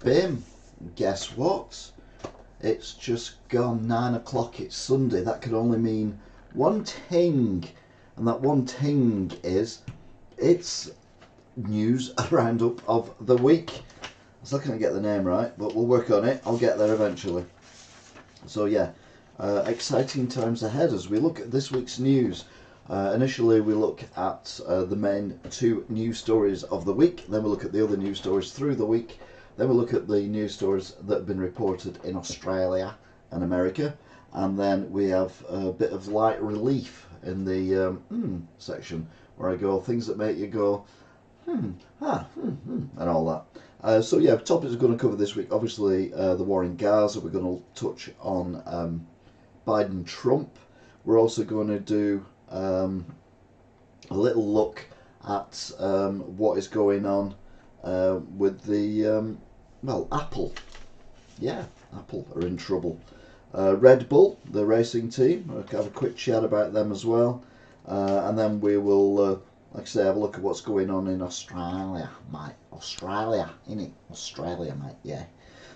Bim, guess what? It's just gone 9 o'clock. It's Sunday. That could only mean one thing, and that one thing is it's news roundup of the week. I still can't get the name right, but we'll work on it. I'll get there eventually. So yeah, exciting times ahead as we look at this week's news. Initially, we look at the main two news stories of the week. Then we look at the other news stories through the week. Then we look at the news stories that have been reported in Australia and America. And then we have a bit of light relief in the section where I go things that make you go, and all that. So yeah, topics we're going to cover this week. Obviously, the war in Gaza. We're going to touch on Biden-Trump. We're also going to do a little look at what is going on with the Apple. Yeah, Apple are in trouble. Red Bull, the racing team. I'll have a quick chat about them as well, and then we will, like I say, have a look at what's going on in Australia, mate. Australia, innit? Australia, mate. Yeah.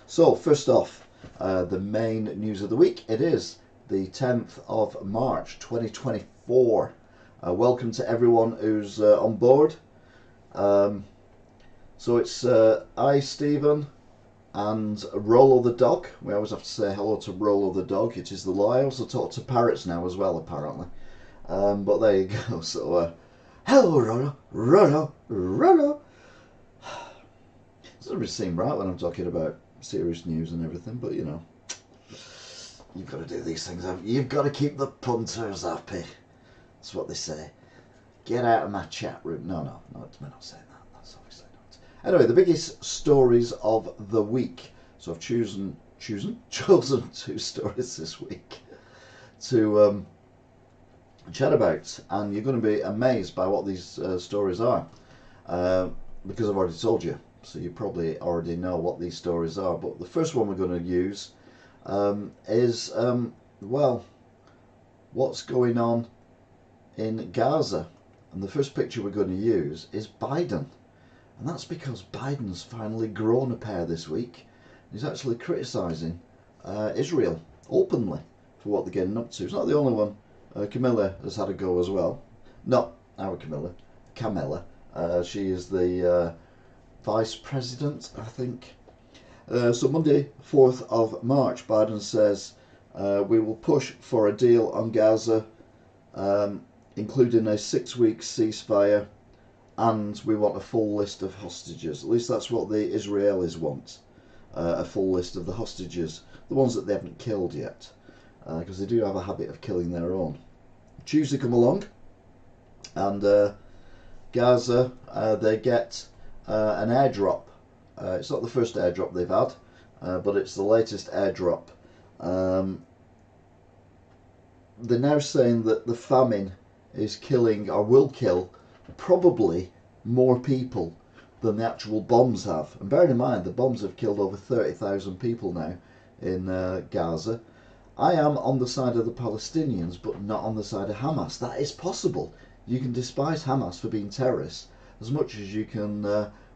So first off, the main news of the week. It is the 10th of March 2024. Welcome to everyone who's on board. So it's I, Stephen, and Rollo the dog. We always have to say hello to Rollo the dog. It is the law. I also talk to parrots now as well, apparently. But there you go. So, hello, Rollo, Rollo, Rollo. It doesn't really seem right when I'm talking about serious news and everything, but you know. You've got to do these things. You've got to keep the punters happy. That's what they say. Get out of my chat room. No, we're not saying that. That's obviously not. Anyway, the biggest stories of the week. So I've chosen two stories this week to chat about, and you're going to be amazed by what these stories are, because I've already told you. So you probably already know what these stories are. But the first one we're going to use is what's going on in Gaza. And the first picture we're going to use is Biden. And that's because Biden's finally grown a pair this week. He's actually criticising Israel openly for what they're getting up to. It's not the only one. Camilla has had a go as well. Not our Camilla, Camilla. She is the vice president, I think. So Monday, 4th of March, Biden says we will push for a deal on Gaza, including a 6-week ceasefire, and we want a full list of hostages. At least that's what the Israelis want, a full list of the hostages, the ones that they haven't killed yet, because they do have a habit of killing their own. Tuesday come along, and Gaza, they get an airdrop. It's not the first airdrop they've had, but it's the latest airdrop. They're now saying that the famine is killing, or will kill, probably more people than the actual bombs have. And bearing in mind, the bombs have killed over 30,000 people now in Gaza. I am on the side of the Palestinians, but not on the side of Hamas. That is possible. You can despise Hamas for being terrorists as much as you can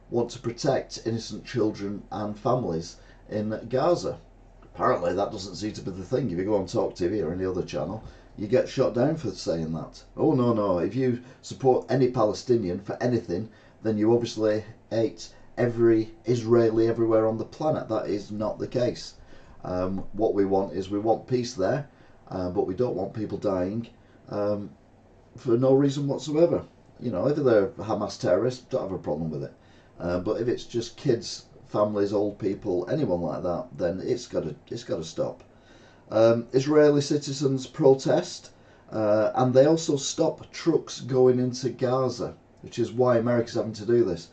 want to protect innocent children and families in Gaza. Apparently that doesn't seem to be the thing. If you go on Talk TV or any other channel, you get shot down for saying that. Oh no, if you support any Palestinian for anything, then you obviously hate every Israeli everywhere on the planet. That is not the case. What we want peace there, but we don't want people dying for no reason whatsoever. You know, if they're Hamas terrorists, don't have a problem with it. But if it's just kids, families, old people, anyone like that, then it's got to stop. Israeli citizens protest, and they also stop trucks going into Gaza, which is why America's having to do this.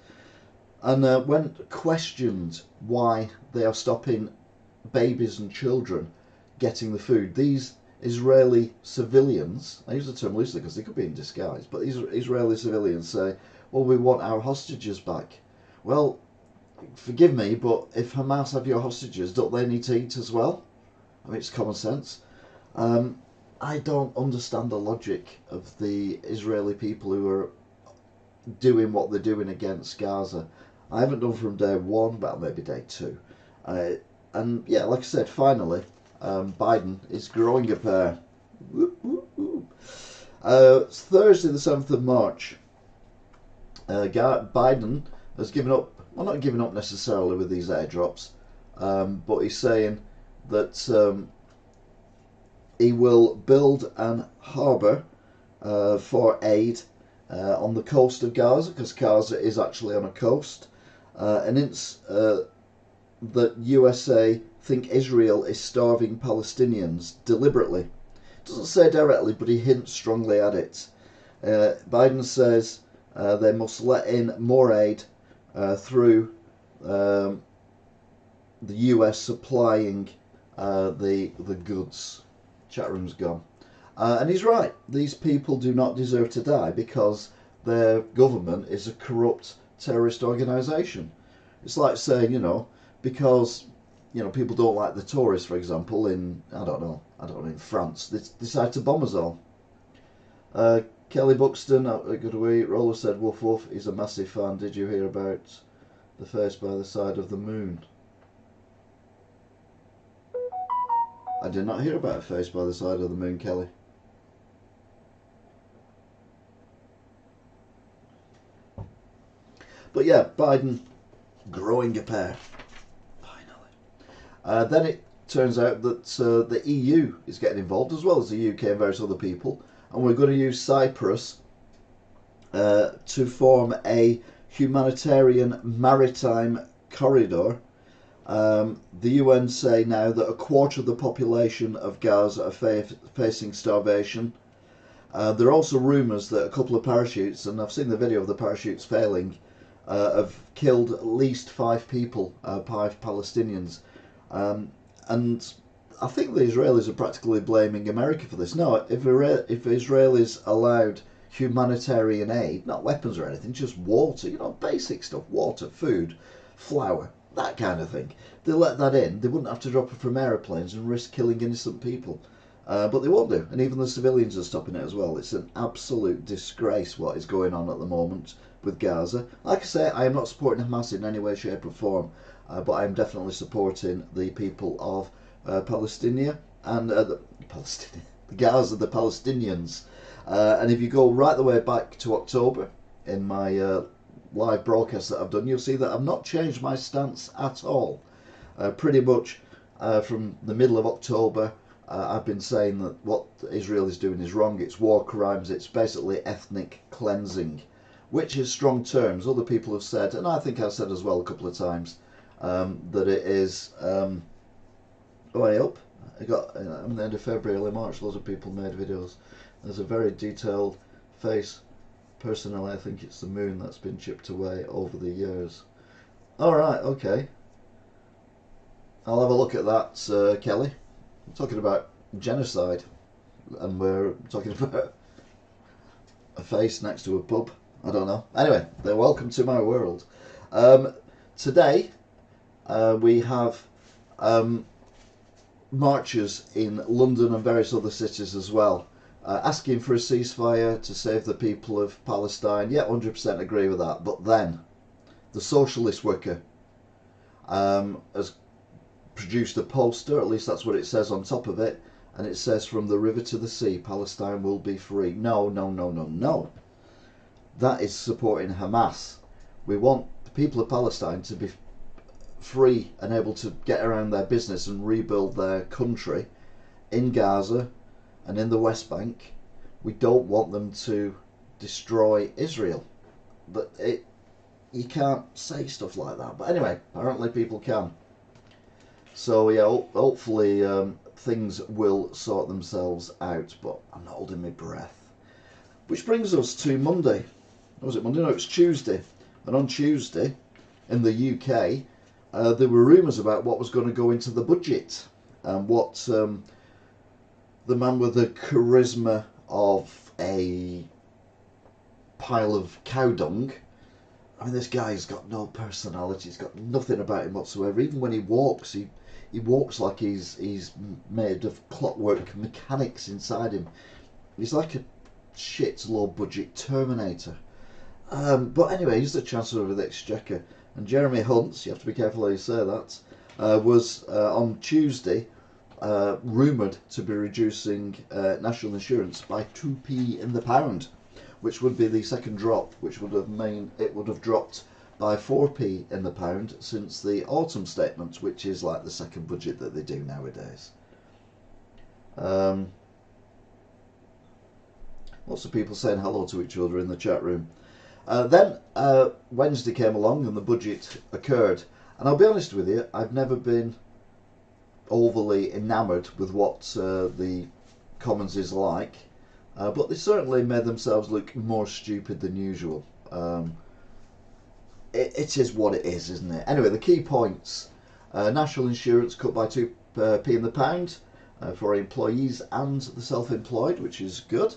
And when questioned why they are stopping babies and children getting the food, these Israeli civilians, I use the term loosely because they could be in disguise, but these Israeli civilians say, well, we want our hostages back. Well, forgive me, but if Hamas have your hostages, don't they need to eat as well? I mean, it's common sense. I don't understand the logic of the Israeli people who are doing what they're doing against Gaza. I haven't done from day one, well, maybe day two. And yeah, like I said, finally, Biden is growing a pair. Whoop, whoop, whoop. It's Thursday, the 7th of March. Biden has given up, well, not given up necessarily with these airdrops, but he's saying that he will build an harbour for aid on the coast of Gaza, because Gaza is actually on a coast, and it's that USA think Israel is starving Palestinians deliberately. Doesn't say directly, but he hints strongly at it. Biden says they must let in more aid through the US supplying the goods. Chat room's gone. And he's right. These people do not deserve to die because their government is a corrupt terrorist organisation. It's like saying, because people don't like the Tories, for example, in in France, they decide to bomb us all. Kelly Buxton, good week. Roller said, woof woof, he's a massive fan. Did you hear about the face by the side of the moon? I did not hear about a face by the side of the moon, Kelly. But yeah, Biden growing a pair. Finally. Then it turns out that the EU is getting involved, as well as the UK and various other people. And we're going to use Cyprus to form a humanitarian maritime corridor. The UN say now that a quarter of the population of Gaza are facing starvation. There are also rumours that a couple of parachutes, and I've seen the video of the parachutes failing, have killed at least 5 people, 5 Palestinians. And I think the Israelis are practically blaming America for this. No, if Israelis allowed humanitarian aid, not weapons or anything, just water, basic stuff, water, food, flour, that kind of thing, they let that in, they wouldn't have to drop it from aeroplanes and risk killing innocent people. But they won't do, and even the civilians are stopping it as well. It's an absolute disgrace what is going on at the moment with Gaza. Like I say, I am not supporting Hamas in any way, shape or form, but I am definitely supporting the people of Palestine and the Gaza, the Palestinians. And if you go right the way back to October in my live broadcast that I've done, you'll see that I've not changed my stance at all. Pretty much from the middle of October, I've been saying that what Israel is doing is wrong. It's war crimes. It's basically ethnic cleansing, which is strong terms. Other people have said, and I think I've said as well a couple of times, that it is way up. I got in the end of February, early March, loads of people made videos. There's a very detailed face. Personally, I think it's the moon that's been chipped away over the years. Alright, okay. I'll have a look at that, Kelly. We're talking about genocide, and we're talking about a face next to a pub. I don't know. Anyway, they're welcome to my world. Today, we have marches in London and various other cities as well, asking for a ceasefire to save the people of Palestine. Yeah, 100% agree with that. But then, the Socialist Worker has produced a poster, at least that's what it says on top of it, and it says, from the river to the sea, Palestine will be free. No, no, no, no, no. That is supporting Hamas. We want the people of Palestine to be free and able to get around their business and rebuild their country in Gaza and in the West Bank. We don't want them to destroy Israel. But you can't say stuff like that. But anyway, apparently people can. So yeah, hopefully things will sort themselves out, but I'm not holding my breath. Which brings us to Monday. Was it Monday? No, it's Tuesday. And on Tuesday, in the UK, there were rumours about what was going to go into the budget, and what the man with the charisma of a pile of cow dung. I mean, this guy's got no personality. He's got nothing about him whatsoever. Even when he walks, he walks like he's made of clockwork mechanics inside him. He's like a shit low budget Terminator. But anyway, he's the Chancellor of the Exchequer, and Jeremy Hunt, you have to be careful how you say that, was on Tuesday rumoured to be reducing national insurance by 2p in the pound, which would be the second drop, which would have dropped by 4p in the pound since the autumn statement, which is like the second budget that they do nowadays. Lots of people saying hello to each other in the chat room. Then Wednesday came along and the budget occurred, and I'll be honest with you, I've never been overly enamoured with what the Commons is like, but they certainly made themselves look more stupid than usual. It is what it is, isn't it? Anyway, the key points: national insurance cut by 2p in the pound for employees and the self-employed, which is good.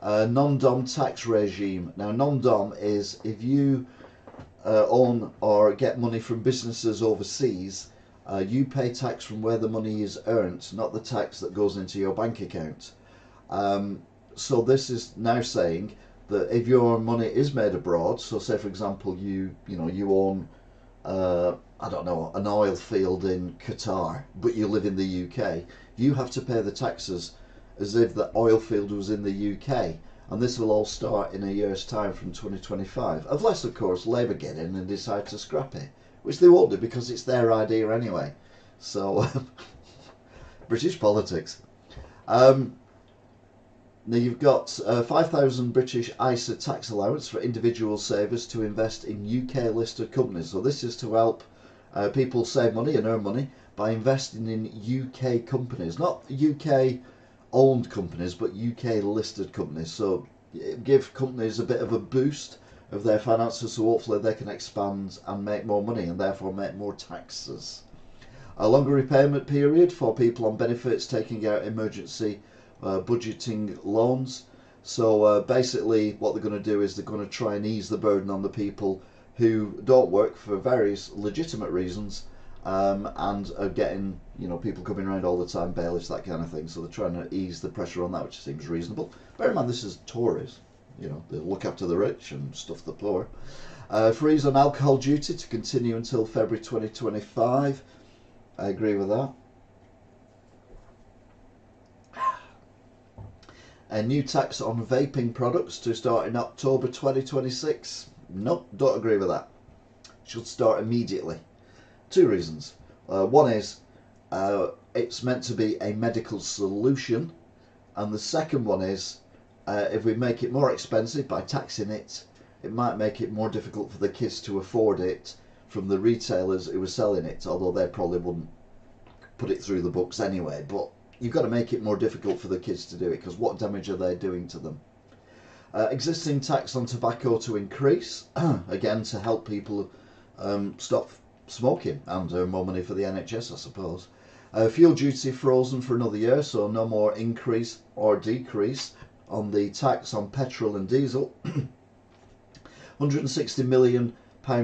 Non-dom tax regime. Now, non-dom is if you own or get money from businesses overseas, you pay tax from where the money is earned, not the tax that goes into your bank account. So this is now saying that if your money is made abroad, so say for example you own I don't know, an oil field in Qatar, but you live in the UK, you have to pay the taxes as if the oil field was in the UK, and this will all start in a year's time from 2025, unless of course Labour get in and decide to scrap it, which they won't do because it's their idea anyway. So British politics. Now you've got 5,000 British ISA tax allowance for individual savers to invest in UK listed companies. So this is to help people save money and earn money by investing in UK companies, not UK owned companies, but UK listed companies. So give companies a bit of a boost of their finances, so hopefully they can expand and make more money and therefore make more taxes. A longer repayment period for people on benefits taking out emergency budgeting loans. So basically what they're going to do is they're going to try and ease the burden on the people who don't work for various legitimate reasons, and are getting, people coming around all the time, bailiffs, that kind of thing. So they're trying to ease the pressure on that, which seems reasonable. Bear in mind this is Tories, they look after the rich and stuff the poor. Freeze on alcohol duty to continue until February 2025. I agree with that. A new tax on vaping products to start in October 2026. Nope, don't agree with that. Should start immediately. Two reasons. One is it's meant to be a medical solution, and the second one is if we make it more expensive by taxing it, it might make it more difficult for the kids to afford it from the retailers who are selling it, although they probably wouldn't put it through the books anyway. But you've got to make it more difficult for the kids to do it, because what damage are they doing to them? Existing tax on tobacco to increase, again to help people stop smoking and earn more money for the NHS, I suppose. Fuel duty frozen for another year, so no more increase or decrease on the tax on petrol and diesel. £160 million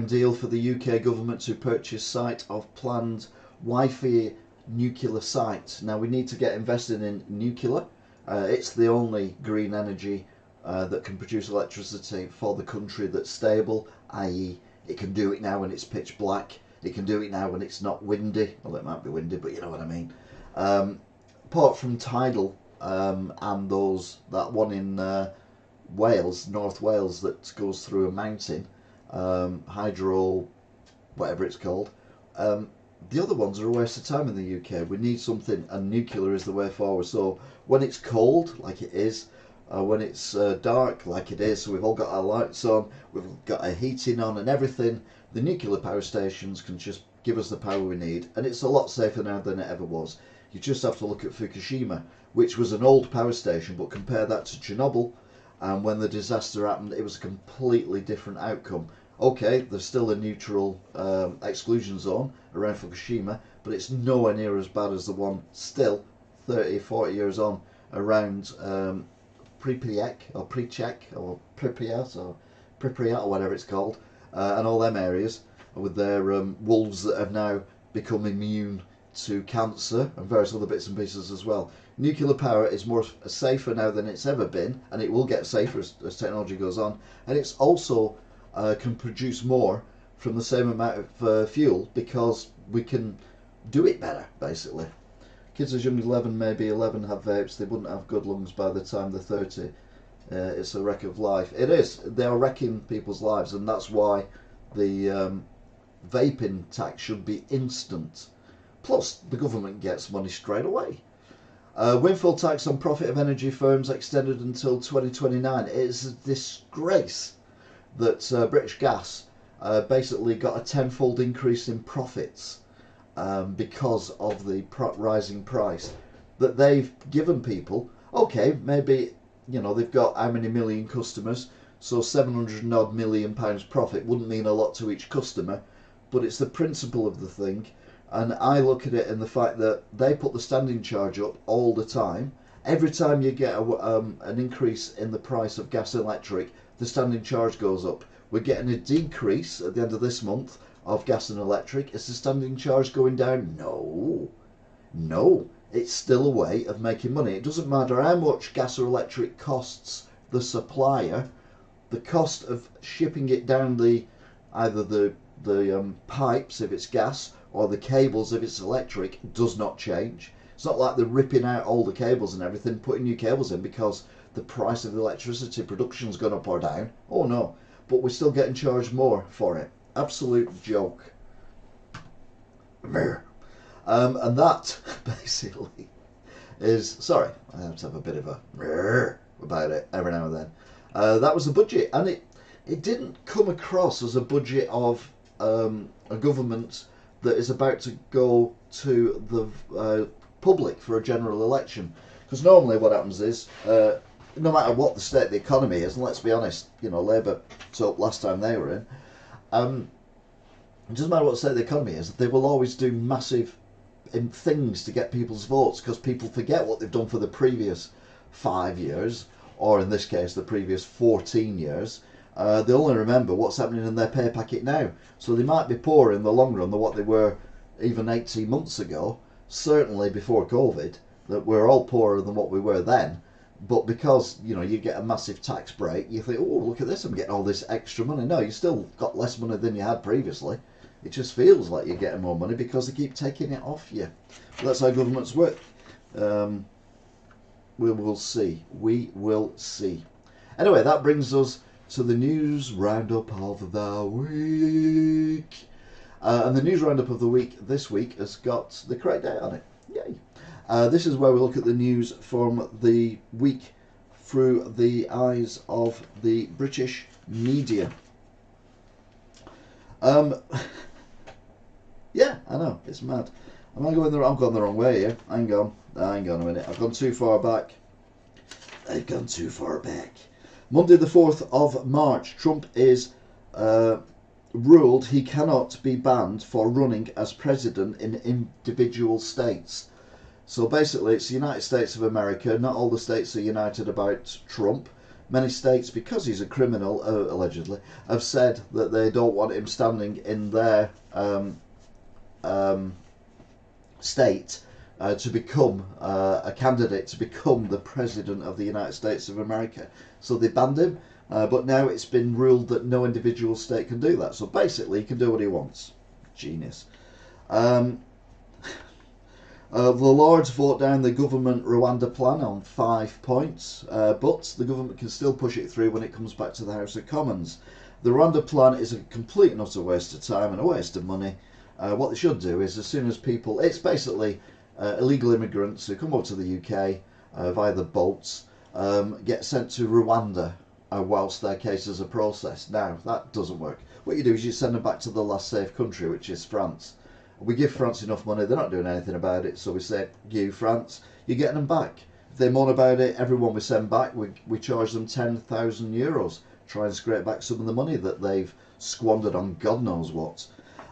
deal for the UK government to purchase site of planned Wi-Fi nuclear site. Now we need to get invested in nuclear. It's the only green energy that can produce electricity for the country that's stable, i.e. it can do it now when it's pitch black, it can do it now when it's not windy. Well, it might be windy, but you know what I mean. Apart from tidal and that one in Wales, North Wales, that goes through a mountain, hydro whatever it's called, the other ones are a waste of time in the UK. We need something, and nuclear is the way forward. So when it's cold, like it is, when it's dark, like it is, so we've all got our lights on, we've got our heating on and everything, the nuclear power stations can just give us the power we need, and it's a lot safer now than it ever was. You just have to look at Fukushima, which was an old power station, but compare that to Chernobyl, and when the disaster happened, it was a completely different outcome. Okay, there's still a neutral exclusion zone around Fukushima, but it's nowhere near as bad as the one still 30, 40 years on around Pripyat or Pripyat or whatever it's called, and all them areas with their wolves that have now become immune to cancer and various other bits and pieces as well. Nuclear power is more safer now than it's ever been, and it will get safer as technology goes on, and it's also can produce more from the same amount of fuel because we can do it better, basically. Kids as young as 11, maybe 11, have vapes. They wouldn't have good lungs by the time they're 30. It's a wreck of life. It is. They are wrecking people's lives, and that's why the vaping tax should be instant. Plus, the government gets money straight away. Windfall tax on profit of energy firms extended until 2029. It is a disgrace that British Gas basically got a tenfold increase in profits because of the rising price that they've given people. Okay, maybe, you know, they've got how many million customers, so 700 odd million pounds profit wouldn't mean a lot to each customer, but it's the principle of the thing. And I look at it in the fact that they put the standing charge up all the time. Every time you get an increase in the price of gas and electric, the standing charge goes up. We're getting a decrease at the end of this month of gas and electric. Is the standing charge going down? No. No. It's still a way of making money. It doesn't matter how much gas or electric costs the supplier. The cost of shipping it down either the pipes if it's gas or the cables if it's electric does not change. It's not like they're ripping out all the cables and everything, putting new cables in because the price of the electricity production's gone up or down. Oh no. But we're still getting charged more for it. Absolute joke. And that basically is, sorry, I have to have a bit of a about it every now and then. That was the budget, and it didn't come across as a budget of a government that is about to go to the public for a general election. Because normally what happens is, no matter what the state of the economy is, and let's be honest, you know, Labour took last time they were in, it doesn't matter what the state of the economy is, they will always do massive things to get people's votes because people forget what they've done for the previous 5 years, or in this case the previous 14 years. They only remember what's happening in their pay packet now. So they might be poorer in the long run than what they were even 18 months ago, certainly before COVID, that we're all poorer than what we were then. But because, you know, you get a massive tax break, you think, oh, look at this, I'm getting all this extra money. No, you still got less money than you had previously. It just feels like you're getting more money because they keep taking it off you. But that's how governments work. We will see. We will see. Anyway, that brings us to the news roundup of the week. And the news roundup of the week this week has got the correct date on it. Yay. This is where we look at the news from the week through the eyes of the British media. Yeah, I know, it's mad. I'm going the wrong way here. Hang on a minute. I've gone too far back. I've gone too far back. Monday the 4th of March, Trump is ruled he cannot be banned for running as president in individual states. So basically it's the United States of America. Not all the states are united about Trump. Many states, because he's a criminal, allegedly, have said that they don't want him standing in their state to become a candidate to become the president of the United States of America. So they banned him, but now it's been ruled that no individual state can do that. So basically he can do what he wants. Genius. The Lords vote down the government Rwanda plan on 5 points, but the government can still push it through when it comes back to the House of Commons. The Rwanda plan is a complete and utter waste of time and a waste of money. What they should do is, as soon as people, it's basically illegal immigrants who come over to the UK via the boats, get sent to Rwanda whilst their cases are processed. Now, that doesn't work. What you do is you send them back to the last safe country, which is France. We give France enough money, they're not doing anything about it, so we say, you, France, you're getting them back. If they moan about it, everyone we send back, we charge them €10,000, try and scrape back some of the money that they've squandered on God knows what.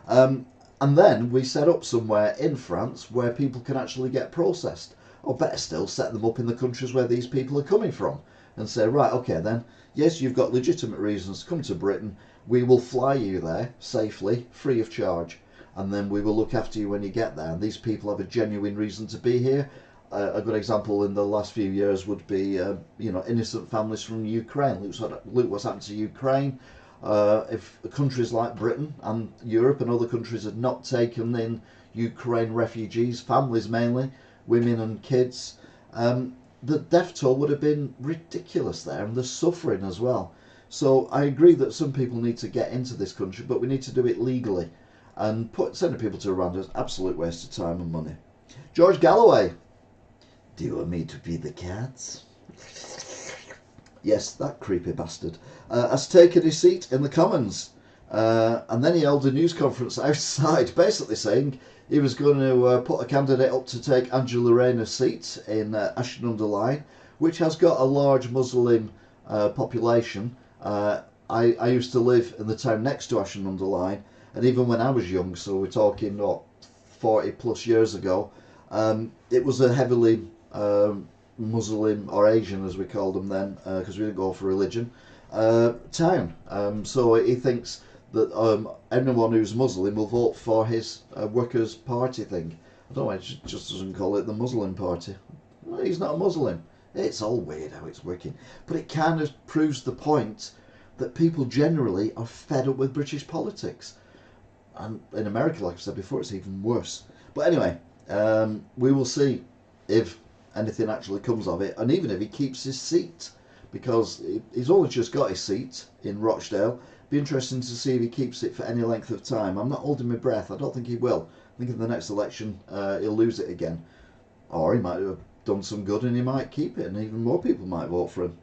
And then we set up somewhere in France where people can actually get processed. Or better still, set them up in the countries where these people are coming from. And say, right, okay then, yes, you've got legitimate reasons to come to Britain. We will fly you there safely, free of charge. And then we will look after you when you get there. And these people have a genuine reason to be here. A good example in the last few years would be, innocent families from Ukraine. Look what's happened to Ukraine. If countries like Britain and Europe and other countries had not taken in Ukraine refugees, families mainly, women and kids, the death toll would have been ridiculous there, and the suffering as well. So I agree that some people need to get into this country, but we need to do it legally. And sending people to Rwanda is an absolute waste of time and money. George Galloway. Do you want me to feed the cats? Yes, that creepy bastard has taken his seat in the Commons. And then he held a news conference outside, basically saying he was going to put a candidate up to take Angela Rayner's seat in Ashton-under-Lyne, which has got a large Muslim population. I used to live in the town next to Ashton-under-Lyne, and even when I was young, so we're talking 40 plus years ago, it was a heavily Muslim, or Asian as we called them then, because we didn't go for religion, town. So he thinks that anyone who's Muslim will vote for his Workers' Party thing. I don't know why he just doesn't call it the Muslim Party. Well, he's not a Muslim. It's all weird how it's working. But it kind of proves the point that people generally are fed up with British politics. And in America, like I said before, it's even worse. But anyway, we will see if anything actually comes of it, and even if he keeps his seat, because he's only just got his seat in Rochdale. Be interesting to see if he keeps it for any length of time. I'm not holding my breath. I don't think he will. I think in the next election he'll lose it again, or he might have done some good and he might keep it, and even more people might vote for him.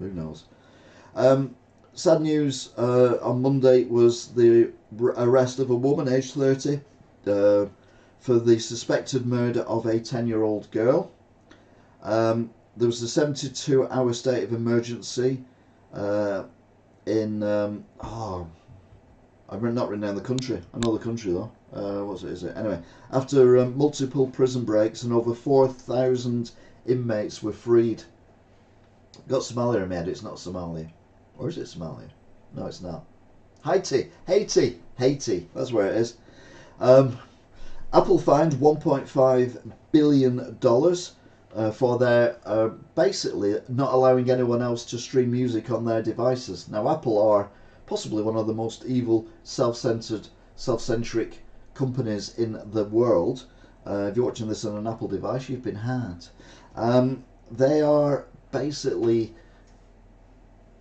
Who knows? Sad news on Monday was the arrest of a woman aged 30 for the suspected murder of a 10-year-old girl. There was a 72-hour state of emergency in I'm not written down the country. I know the country though. What is it? Anyway, after multiple prison breaks and over 4,000 inmates were freed. Got Somalia in my head. It's not Somalia, or is it Somalia? No, it's not. Haiti. That's where it is. Apple fined $1.5 billion for their basically not allowing anyone else to stream music on their devices. Now, Apple are possibly one of the most evil, self-centric companies in the world. If you're watching this on an Apple device, you've been had. They are basically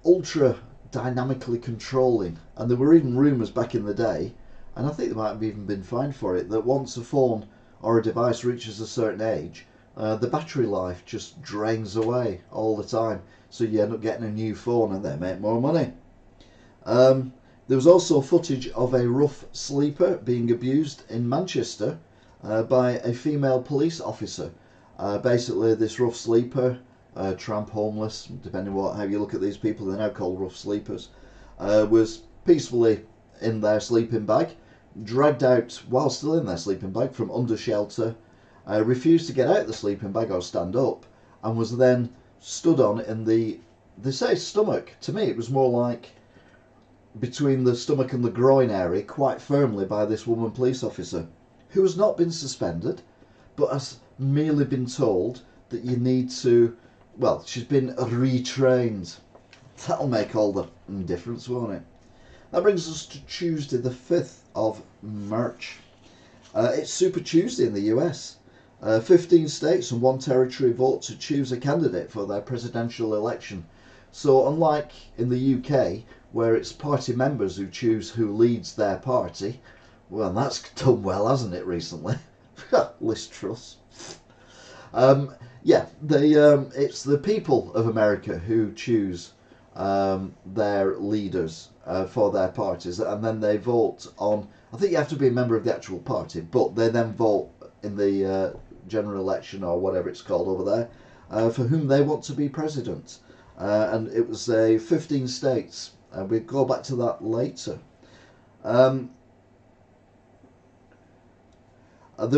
ultra dynamically controlling, and there were even rumours back in the day, and I think they might have even been fined for it, that once a phone or a device reaches a certain age, the battery life just drains away all the time, so you end up getting a new phone and they make more money. There was also footage of a rough sleeper being abused in Manchester by a female police officer. Basically, this rough sleeper, tramp, homeless, depending on how you look at these people, they're now called rough sleepers, was peacefully in their sleeping bag, dragged out while still in their sleeping bag from under shelter, refused to get out the sleeping bag or stand up, and was then stood on in the, they say stomach, to me it was more like between the stomach and the groin area, quite firmly by this woman police officer, who has not been suspended, but has merely been told that you need to, well, she's been retrained. That'll make all the difference, won't it? That brings us to Tuesday the 5th of March. It's Super Tuesday in the US. 15 states and one territory vote to choose a candidate for their presidential election. So unlike in the UK, where it's party members who choose who leads their party, well, that's done well, hasn't it, recently? Liz Truss. Yeah, it's the people of America who choose their leaders for their parties, and then they vote on, I think you have to be a member of the actual party, but they then vote in the general election, or whatever it's called over there, for whom they want to be president. And it was 15 states. We'll go back to that later. There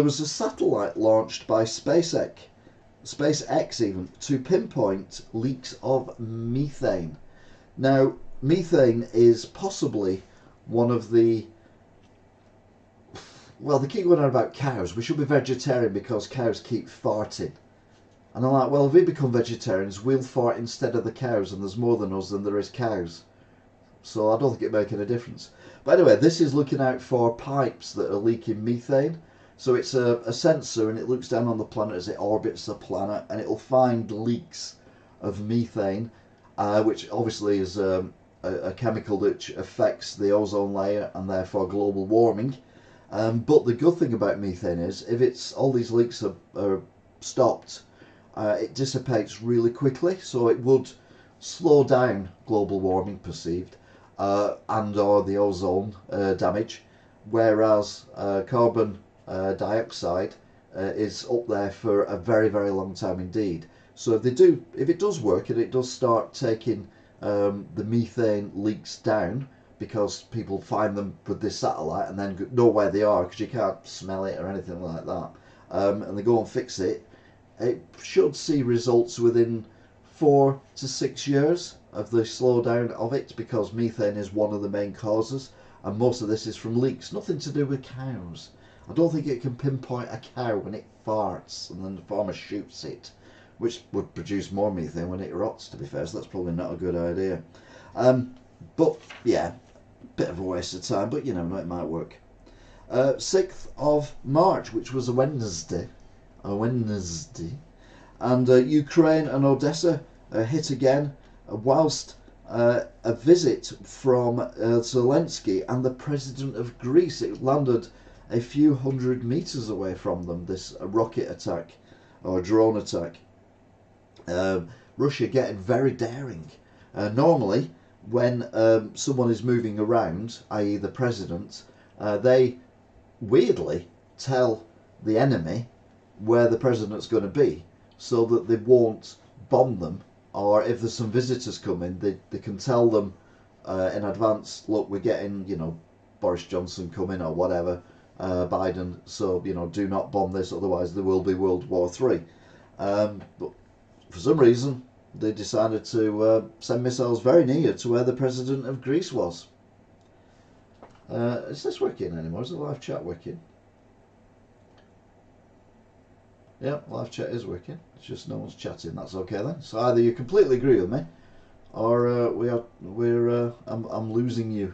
was a satellite launched by SpaceX even, to pinpoint leaks of methane. Now, methane is possibly one of the, well, they keep going on about cows. We should be vegetarian because cows keep farting. And I'm like, well, if we become vegetarians, we'll fart instead of the cows, and there's more than us than there is cows. so I don't think it make any difference. But anyway, this is looking out for pipes that are leaking methane. So it's a sensor, and it looks down on the planet as it orbits the planet, and it'll find leaks of methane, which obviously is a chemical which affects the ozone layer and therefore global warming. But the good thing about methane is, if it's all these leaks are stopped, it dissipates really quickly, so it would slow down global warming perceived, and or the ozone damage, whereas carbon dioxide is up there for a very, very long time indeed. So if it does work and it does start taking the methane leaks down, because people find them with this satellite and then know where they are because you can't smell it or anything like that, and they go and fix it, it should see results within 4 to 6 years of the slowdown of it, because methane is one of the main causes, and most of this is from leaks, nothing to do with cows. I don't think it can pinpoint a cow when it farts and then the farmer shoots it, which would produce more methane when it rots, to be fair, so that's probably not a good idea. But yeah, bit of a waste of time, but you know, it might work. 6th of March, which was a Wednesday, and Ukraine and Odessa hit again, whilst a visit from Zelensky and the President of Greece. It landed a few hundred meters away from them, this rocket attack or drone attack. Russia getting very daring. Normally, when someone is moving around, i.e. the president, they weirdly tell the enemy where the president's going to be, so that they won't bomb them, or if there's some visitors coming, they can tell them in advance, look, we're getting, you know, Boris Johnson coming or whatever, Biden, so, you know, do not bomb this, otherwise there will be World War III. But for some reason, they decided to send missiles very near to where the President of Greece was. Is this working anymore? Is the live chat working? Yeah, live chat is working. It's just no one's chatting. That's okay then. So either you completely agree with me, or I'm losing you.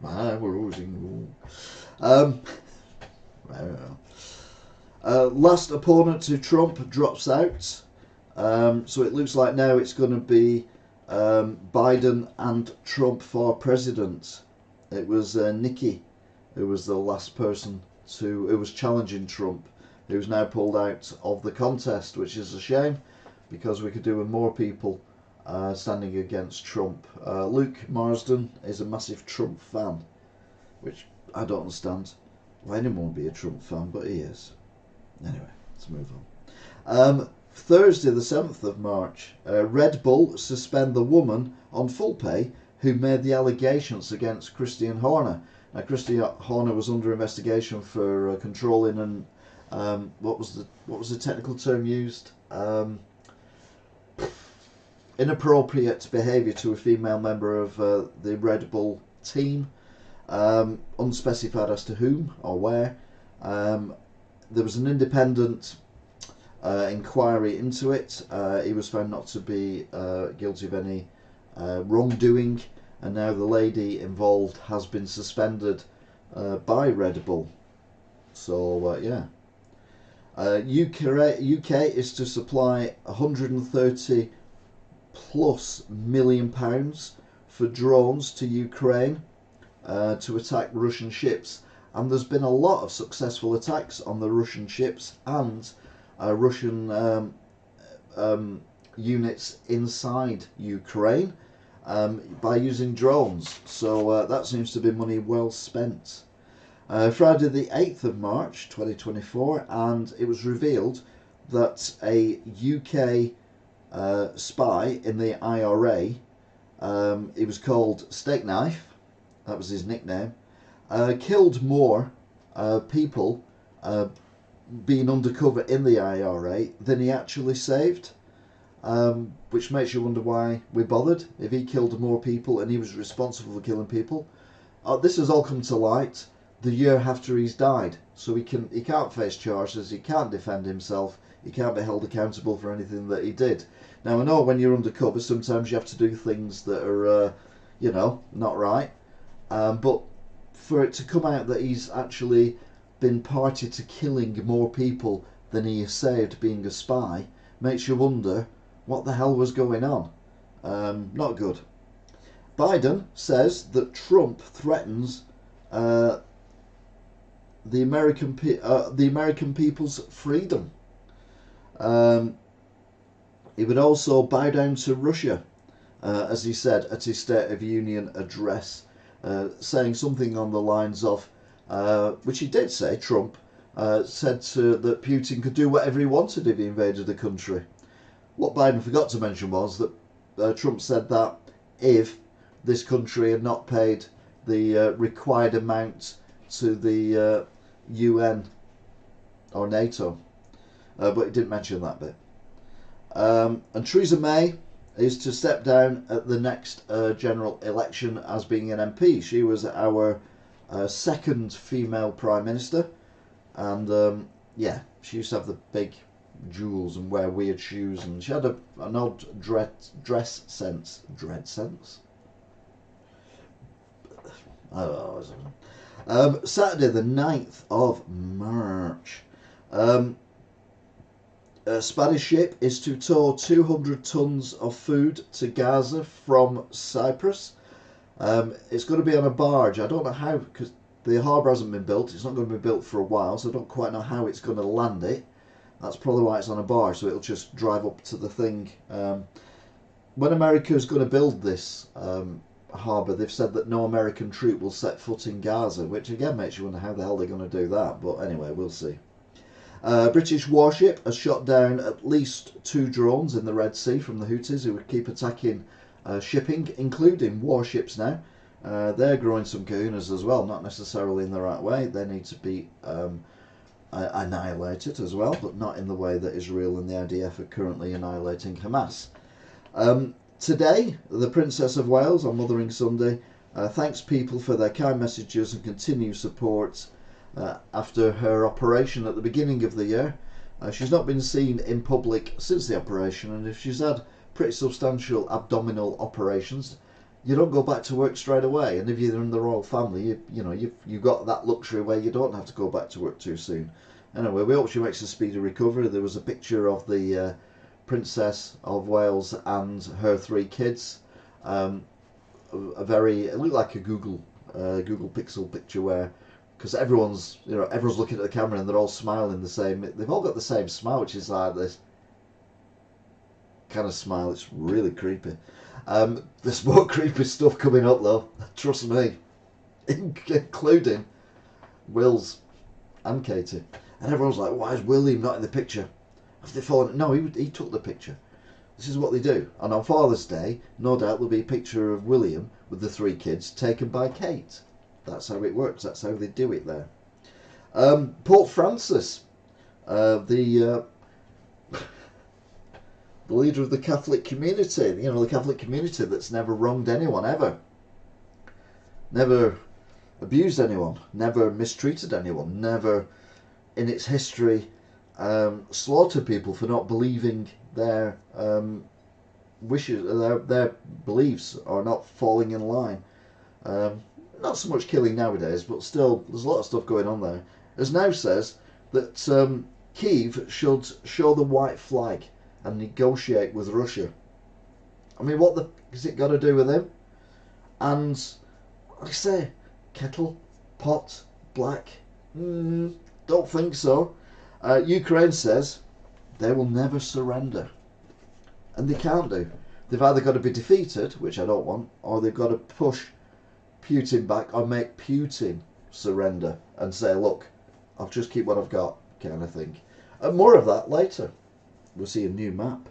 We're losing you. Last opponent to Trump drops out. So it looks like now it's going to be Biden and Trump for president. It was Nikki who was the last person who was challenging Trump, who's now pulled out of the contest, which is a shame, because we could do with more people standing against Trump. Luke Marsden is a massive Trump fan, which I don't understand why anyone would be a Trump fan, but he is. Anyway, let's move on. Thursday the 7th of March, Red Bull suspend the woman on full pay who made the allegations against Christian Horner. Now, Christian Horner was under investigation for controlling and what was the technical term used? Inappropriate behaviour to a female member of the Red Bull team, unspecified as to whom or where. There was an independent inquiry into it. He was found not to be guilty of any wrongdoing, and now the lady involved has been suspended by Red Bull. So yeah. UK is to supply 130 plus million pounds for drones to Ukraine to attack Russian ships, and there's been a lot of successful attacks on the Russian ships and Russian units inside Ukraine by using drones, so that seems to be money well spent. Friday the 8th of March 2024, and it was revealed that a UK spy in the IRA, he was called Steak Knife, that was his nickname, killed more people being undercover in the IRA than he actually saved, which makes you wonder why we bothered if he killed more people and he was responsible for killing people. This has all come to light the year after he's died, so he can't face charges, he can't defend himself, he can't be held accountable for anything that he did. Now, I know when you're undercover sometimes you have to do things that are you know, not right. But for it to come out that he's actually been party to killing more people than he saved being a spy makes you wonder what the hell was going on. Not good. Biden says that Trump threatens the American people's freedom. He would also bow down to Russia, as he said at his State of Union address, saying something on the lines of, which he did say, Trump said that Putin could do whatever he wanted if he invaded the country. What Biden forgot to mention was that Trump said that if this country had not paid the required amount to the UN or NATO, but he didn't mention that bit. And Theresa May is to step down at the next general election as being an MP. She was our second female Prime Minister, and yeah, she used to have the big jewels and wear weird shoes, and she had an odd dress sense. Dread sense? I don't know. Saturday the 9th of March. A Spanish ship is to tow 200 tons of food to Gaza from Cyprus. It's going to be on a barge. I don't know how, because the harbour hasn't been built. It's not going to be built for a while, so I don't quite know how it's going to land it. That's probably why it's on a barge, so it'll just drive up to the thing. When America is going to build this harbour, they've said that no American troop will set foot in Gaza, which again makes you wonder how the hell they're going to do that. But anyway, we'll see. British warship has shot down at least 2 drones in the Red Sea from the Houthis, who keep attacking shipping, including warships now. They're growing some kahunas as well, not necessarily in the right way. They need to be annihilated as well, but not in the way that Israel and the IDF are currently annihilating Hamas. Today, the Princess of Wales on Mothering Sunday thanks people for their kind messages and continued support after her operation at the beginning of the year. She's not been seen in public since the operation, and if she's had pretty substantial abdominal operations, you don't go back to work straight away. And if you're in the royal family, you've got that luxury where you don't have to go back to work too soon. Anyway, we hope she makes a speedy recovery. There was a picture of the Princess of Wales and her 3 kids. It looked like a Google Pixel picture where, because everyone's looking at the camera and they're all smiling the same. They've all got the same smile, which is like this kind of smile. It's really creepy. There's more creepy stuff coming up though, trust me, including Will's and Katie. And everyone's like, why is William not in the picture? Have they fallen? No, he took the picture. This is what they do. And on Father's Day, no doubt there'll be a picture of William with the 3 kids taken by Kate. That's how it works. That's how they do it there. Pope Francis, the leader of the Catholic community, the Catholic community that's never wronged anyone ever, never abused anyone, never mistreated anyone, never in its history slaughtered people for not believing their wishes, their beliefs, or not falling in line. Not so much killing nowadays, but still, there's a lot of stuff going on there. As now says that Kyiv should show the white flag and negotiate with Russia. I mean, what the has it got to do with him? And like I say, kettle, pot, black. Don't think so. Ukraine says they will never surrender, and they can't do. They've either got to be defeated, which I don't want, or they've got to push Putin back or make Putin surrender and say, look, I'll just keep what I've got, kind of thing. And more of that later. We'll see a new map.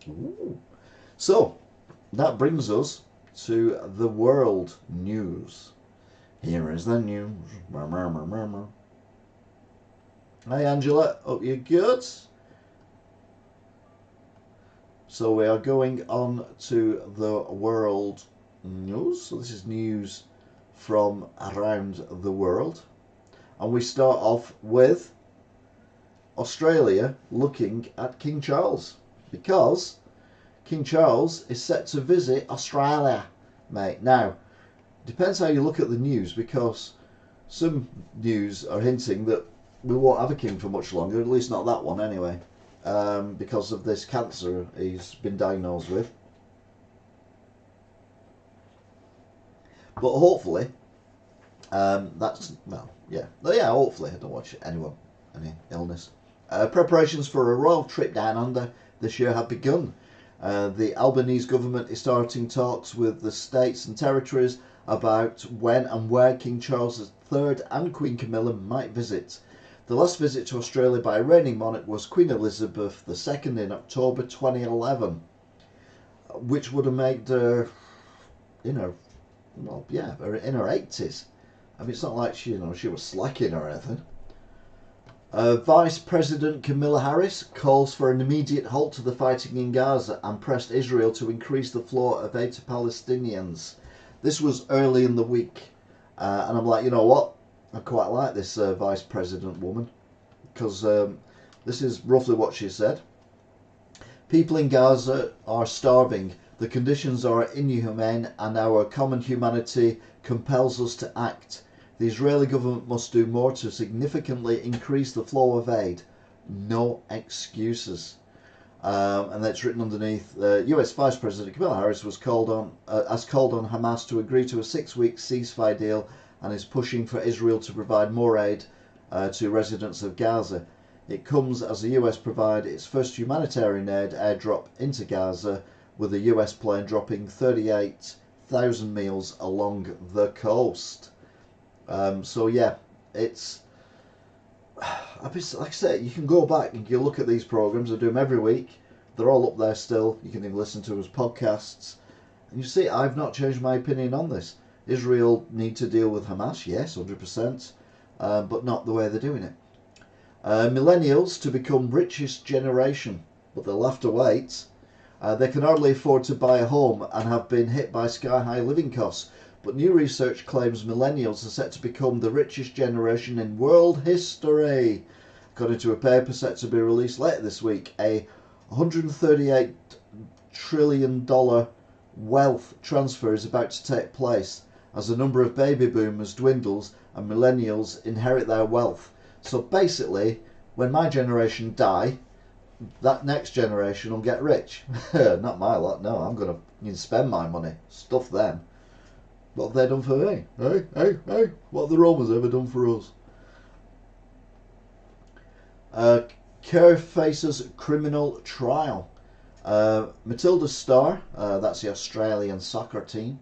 Ooh. So that brings us to the world news. Here is the news. Hi Angela, hope you're good. So we are going on to the world news. So this is news from around the world. And we start off with Australia looking at King Charles, because King Charles is set to visit Australia. mate. Now, depends how you look at the news, because some news are hinting that we won't have a king for much longer, at least not that one anyway, because of this cancer he's been diagnosed with. But hopefully, that's, well, yeah. Hopefully I don't watch any illness. Preparations for a royal trip down under this year have begun. The Albanese government is starting talks with the states and territories about when and where King Charles III and Queen Camilla might visit. The last visit to Australia by a reigning monarch was Queen Elizabeth II in October 2011, which would have made her in her 80s. I mean, it's not like she was slacking or anything. Vice President Kamala Harris calls for an immediate halt to the fighting in Gaza and pressed Israel to increase the flow of aid to Palestinians. This was early in the week, and I'm like, you know what? I quite like this Vice President woman, because this is roughly what she said. People in Gaza are starving. The conditions are inhumane, and our common humanity compels us to act. The Israeli government must do more to significantly increase the flow of aid. No excuses. And that's written underneath. US Vice President Kamala Harris has called on Hamas to agree to a 6-week ceasefire deal, and is pushing for Israel to provide more aid to residents of Gaza. It comes as the US provided its first humanitarian aid airdrop into Gaza, with a US plane dropping 38,000 meals along the coast. So yeah, it's, like I say, you can go back and you look at these programs. I do them every week. They're all up there still. You can even listen to them as podcasts, and you see I've not changed my opinion on this. Israel need to deal with Hamas, yes, 100%, but not the way they're doing it. Millennials to become richest generation, but they'll have to wait. They can hardly afford to buy a home and have been hit by sky-high living costs. But new research claims millennials are set to become the richest generation in world history. According to a paper set to be released later this week, a $138 trillion wealth transfer is about to take place as the number of baby boomers dwindles and millennials inherit their wealth. So basically, when my generation die, that next generation will get rich. Not my lot, no, I'm going to spend my money, stuff them. What have they done for me? Hey, what have the Romans ever done for us? Kerr faces criminal trial. Matilda Star, that's the Australian soccer team,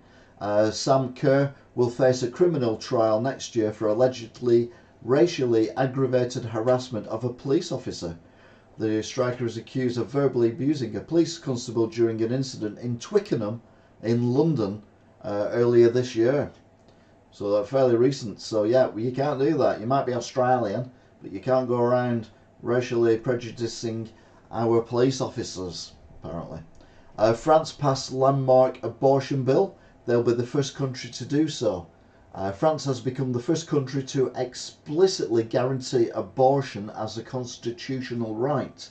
Sam Kerr will face a criminal trial next year for allegedly racially aggravated harassment of a police officer. The striker is accused of verbally abusing a police constable during an incident in Twickenham in London earlier this year. So they're fairly recent. So yeah, you can't do that. You might be Australian, but you can't go around racially prejudicing our police officers, apparently. France passed landmark abortion bill. They'll be the first country to do so. France has become the first country to explicitly guarantee abortion as a constitutional right.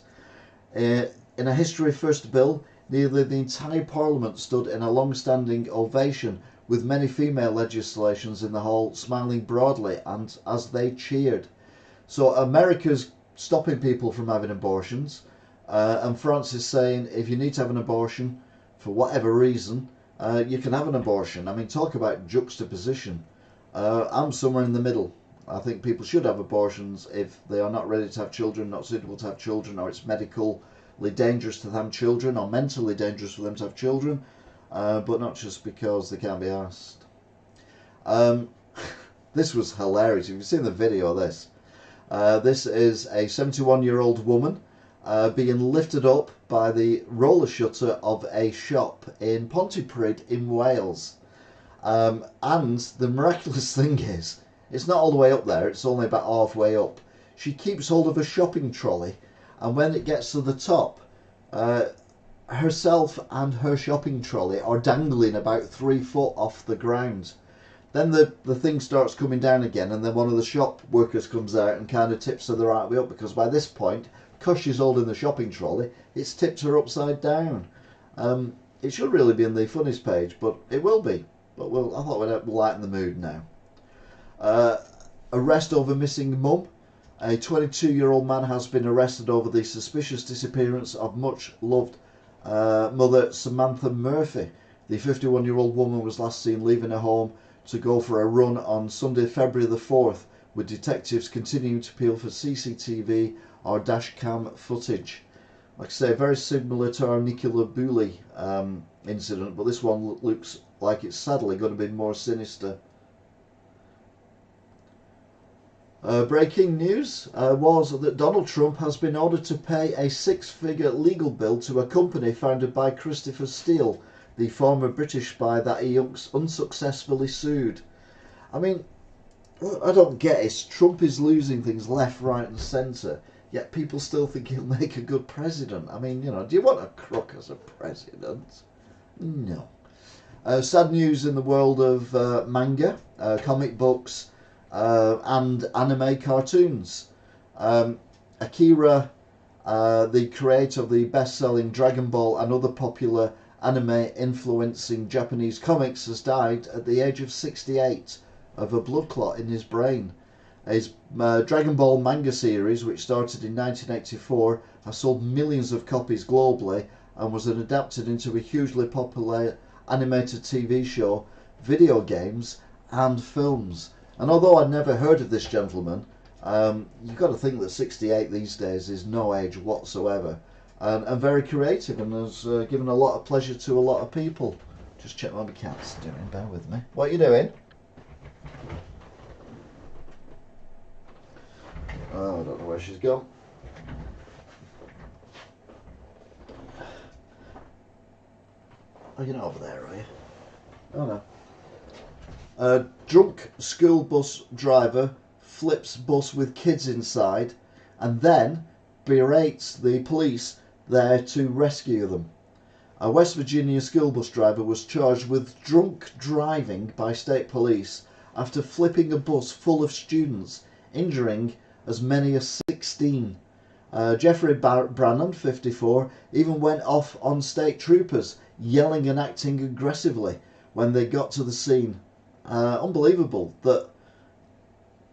In a history-first bill, nearly the entire Parliament stood in a long-standing ovation, with many female legislations in the hall smiling broadly and as they cheered. So America's stopping people from having abortions, and France is saying if you need to have an abortion for whatever reason, you can have an abortion. I mean, talk about juxtaposition. I'm somewhere in the middle. I think people should have abortions if they are not ready to have children, not suitable to have children, or it's medically dangerous to have children, or mentally dangerous for them to have children, but not just because they can't be asked. This was hilarious. If you've seen the video of this, this is a 71-year-old woman being lifted up by the roller shutter of a shop in Pontypridd in Wales. And the miraculous thing is, it's not all the way up there, it's only about halfway up. She keeps hold of a shopping trolley, and when it gets to the top, herself and her shopping trolley are dangling about 3 foot off the ground. Then the thing starts coming down again, and then one of the shop workers comes out and kind of tips her the right way up, because by this point, because she's holding the shopping trolley, it's tipped her upside down. It should really be in the funnies page, but it will be. But I thought we'd lighten the mood now. Arrest over missing mum. A 22-year-old man has been arrested over the suspicious disappearance of much-loved mother Samantha Murphy. The 51-year-old woman was last seen leaving her home to go for a run on Sunday, February the 4th, with detectives continuing to peel for CCTV or dash cam footage. Like I say, very similar to our Nicola Booley incident, but this one looks like it's sadly going to be more sinister. Breaking news was that Donald Trump has been ordered to pay a six-figure legal bill to a company founded by Christopher Steele, the former British spy that he unsuccessfully sued. I mean, what I don't get is Trump is losing things left, right and centre, yet people still think he'll make a good president. I mean, do you want a crook as a president? No. Sad news in the world of manga, comic books, and anime cartoons. Akira, the creator of the best-selling Dragon Ball and other popular anime influencing Japanese comics, has died at the age of 68 of a blood clot in his brain. His Dragon Ball manga series, which started in 1984, has sold millions of copies globally and was adapted into a hugely popular animated TV show, video games and films. And although I'd never heard of this gentleman, you've got to think that 68 these days is no age whatsoever. And very creative, and has given a lot of pleasure to a lot of people. Just check what my cat's doing, bear with me. What are you doing? Oh, I don't know where she's gone. Oh, you're not over there, are you? Oh no. A drunk school bus driver flips bus with kids inside and then berates the police there to rescue them. A West Virginia school bus driver was charged with drunk driving by state police after flipping a bus full of students, injuring as many as 16. Jeffrey Brannon, 54, even went off on state troopers, yelling and acting aggressively when they got to the scene. Unbelievable that,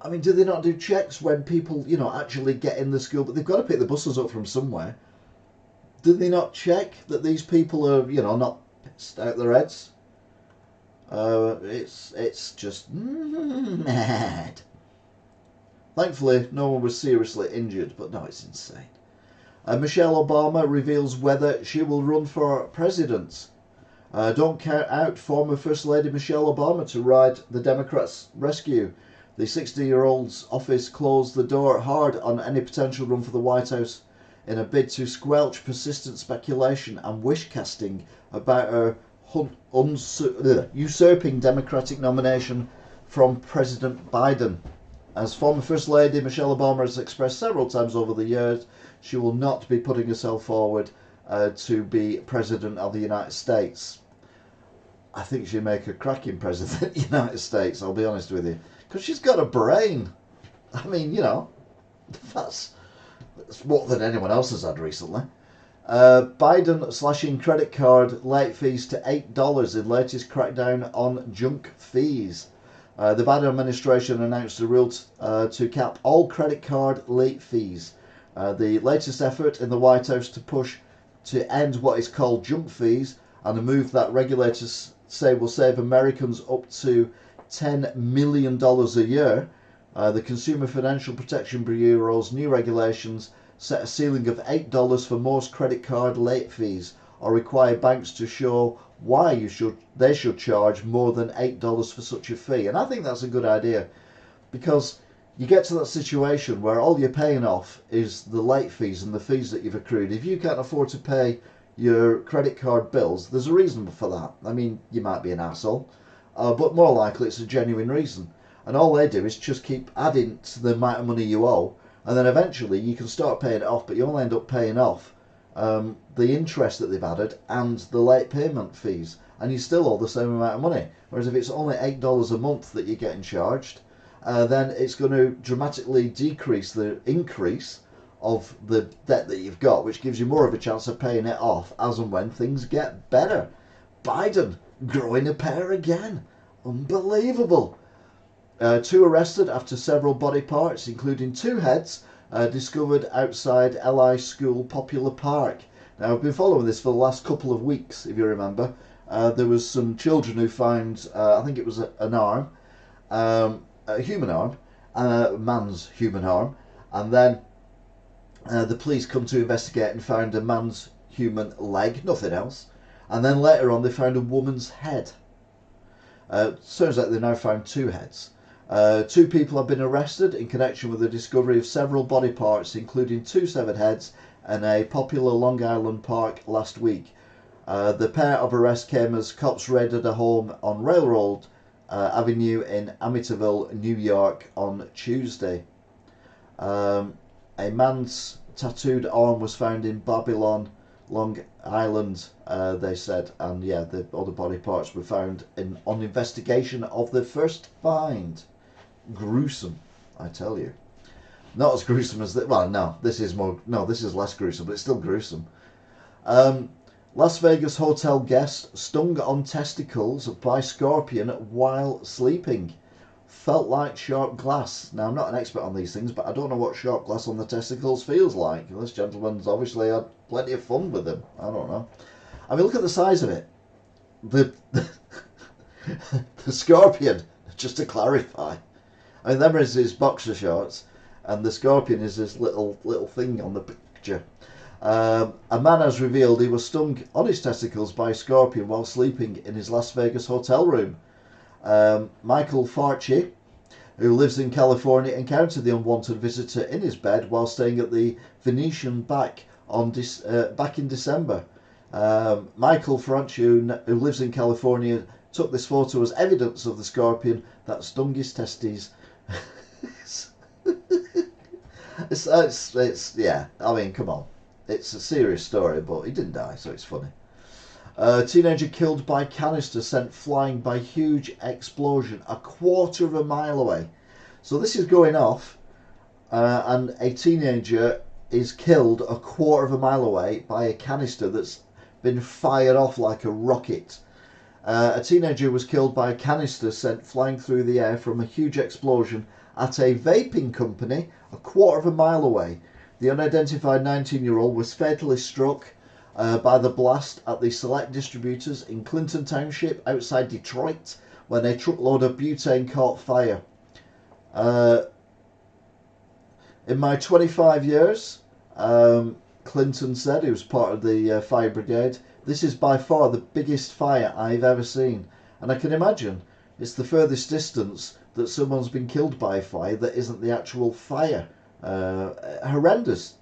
I mean, do they not do checks when people, actually get in the school? But they've got to pick the buses up from somewhere. Do they not check that these people are, not pissed out their heads? It's just mad. Thankfully, no one was seriously injured, but no, it's insane. Michelle Obama reveals whether she will run for president. Don't count out former First Lady Michelle Obama to ride the Democrats' rescue. The 60-year-old's office closed the door hard on any potential run for the White House in a bid to squelch persistent speculation and wish-casting about her usurping Democratic nomination from President Biden. As former First Lady, Michelle Obama has expressed several times over the years she will not be putting herself forward to be President of the United States. I think she'll make a cracking President of the United States, I'll be honest with you. Because she's got a brain. I mean, that's more than anyone else has had recently. Biden slashing credit card late fees to $8 in latest crackdown on junk fees. The Biden administration announced a rule to cap all credit card late fees. The latest effort in the White House to push to end what is called junk fees, and a move that regulators say will save Americans up to $10 million a year. The Consumer Financial Protection Bureau's new regulations set a ceiling of $8 for most credit card late fees, or require banks to show why they should charge more than $8 for such a fee. And I think that's a good idea, because you get to that situation where all you're paying off is the late fees and the fees that you've accrued. If you can't afford to pay your credit card bills, there's a reason for that. I mean, you might be an asshole, but more likely it's a genuine reason. And all they do is just keep adding to the amount of money you owe, and then eventually you can start paying it off, but you only end up paying off the interest that they've added and the late payment fees, and you still owe the same amount of money. Whereas if it's only $8 a month that you're getting charged, then it's going to dramatically decrease the increase of the debt that you've got, which gives you more of a chance of paying it off as and when things get better. Biden growing a pair again. Unbelievable. 2 arrested after several body parts, including 2 heads, discovered outside LI School Popular Park. Now, I've been following this for the last couple of weeks, if you remember. There was some children who found, I think it was an arm, a human arm, a man's human arm, and then the police come to investigate and found a man's human leg, nothing else. And then later on they found a woman's head. Turns out they now found 2 heads. 2 people have been arrested in connection with the discovery of several body parts, including 2 severed heads, in a popular Long Island park last week. The pair of arrests came as cops raided a home on Railroad Avenue in Amityville, New York on Tuesday. A man's tattooed arm was found in Babylon, Long Island, they said, and yeah, the other body parts were found on investigation of the first find. Gruesome, I tell you. Not as gruesome as that. Well, no, this is less gruesome, but it's still gruesome. Las Vegas hotel guest stung on testicles by scorpion while sleeping. Felt like sharp glass. Now, I'm not an expert on these things, but I don't know what sharp glass on the testicles feels like. This gentleman's obviously had plenty of fun with them. I don't know. I mean, look at the size of it. The scorpion, just to clarify. I mean, them is his boxer shorts, and the scorpion is this little thing on the picture. A man has revealed he was stung on his testicles by a scorpion while sleeping in his Las Vegas hotel room. Michael Farchi, who lives in California, encountered the unwanted visitor in his bed while staying at the Venetian back in December. Michael Farchi, who lives in California, took this photo as evidence of the scorpion that stung his testes. it's yeah, I mean, come on. It's a serious story, but he didn't die, so it's funny. A teenager killed by canister sent flying by huge explosion a quarter of a mile away. So this is going off, and a teenager is killed a quarter of a mile away by a canister that's been fired off like a rocket. A teenager was killed by a canister sent flying through the air from a huge explosion at a vaping company a quarter of a mile away. The unidentified 19-year-old was fatally struck by the blast at the Select Distributors in Clinton Township outside Detroit when a truckload of butane caught fire. In my 25 years, Clinton said, he was part of the fire brigade, this is by far the biggest fire I've ever seen. And I can imagine it's the furthest distance that someone's been killed by a fire that isn't the actual fire. Horrendous.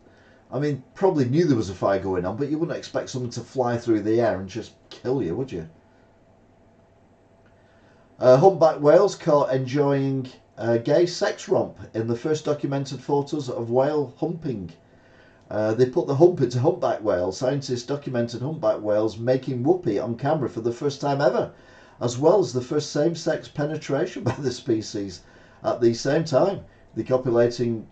I mean, probably knew there was a fire going on, but you wouldn't expect someone to fly through the air and just kill you, would you? Humpback whales caught enjoying a gay sex romp in the first documented photos of whale humping. They put the hump into humpback whales. Scientists documented humpback whales making whoopee on camera for the first time ever, as well as the first same-sex penetration by the species. At the same time, the copulating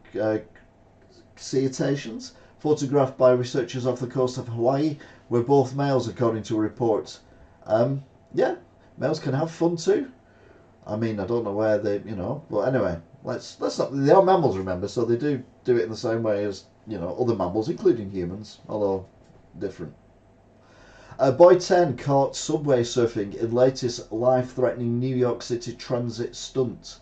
cetaceans, photographed by researchers off the coast of Hawaii, were both males, according to reports. Yeah, males can have fun too. I mean, I don't know where they, but anyway, let's not. They are mammals, remember, so they do it in the same way as other mammals, including humans, although different. Boy 10 caught subway surfing in latest life-threatening New York City transit stunt.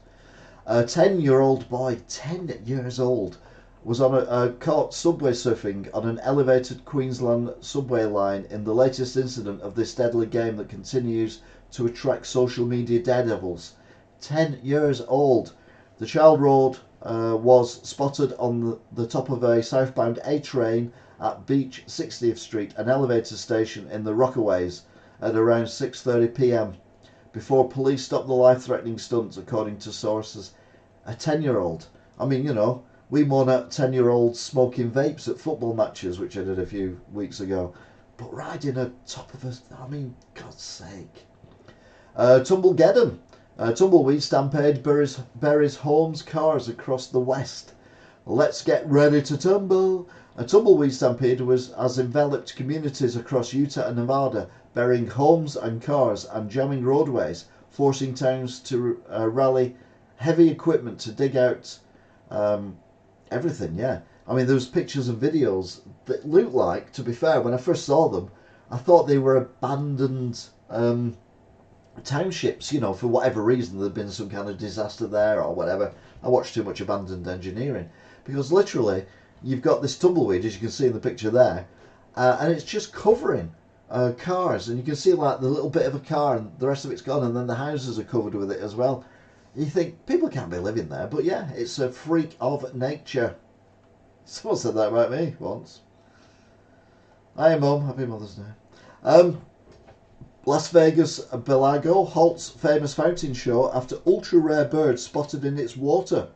A 10-year-old boy, 10 years old, was on caught subway surfing on an elevated Queensland subway line in the latest incident of this deadly game that continues to attract social media daredevils. 10 years old. The child was spotted on the top of a southbound A train at Beach 60th Street, an elevator station in the Rockaways, at around 6:30 p.m. before police stopped the life-threatening stunt, according to sources. A 10-year-old. I mean, we mourn at 10-year-olds smoking vapes at football matches, which I did a few weeks ago. But riding on top of us, I mean, God's sake. Tumblegeddon. Tumbleweed stampede buries homes, cars across the west. Let's get ready to tumble. A tumbleweed stampede has enveloped communities across Utah and Nevada, burying homes and cars and jamming roadways, forcing towns to rally heavy equipment to dig out everything. Yeah, I mean, there's pictures and videos that look like, to be fair, when I first saw them, I thought they were abandoned townships, you know, for whatever reason. There'd been some kind of disaster there or whatever. I watched too much Abandoned Engineering, because literally you've got this tumbleweed, as you can see in the picture there, and it's just covering cars, and you can see like the little bit of a car and the rest of it's gone, and then the houses are covered with it as well. You think people can't be living there, but yeah, it's a freak of nature. Someone said that about me once. Hi Mum, happy Mother's Day. Las Vegas Bellagio halts famous fountain show after ultra-rare bird spotted in its water.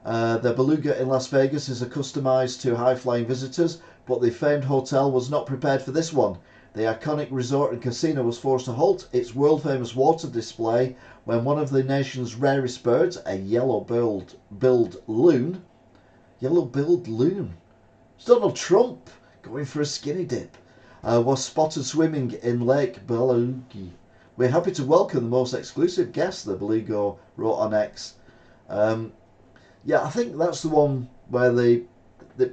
The Beluga in Las Vegas is customised to high-flying visitors, but the famed hotel was not prepared for this one. The iconic resort and casino was forced to halt its world-famous water display when one of the nation's rarest birds, a yellow-billed loon... Yellow-billed loon? It's Donald Trump going for a skinny dip. Was spotted swimming in Lake Beluga. We're happy to welcome the most exclusive guest, the Beluga wrote on X. Yeah, I think that's the one where it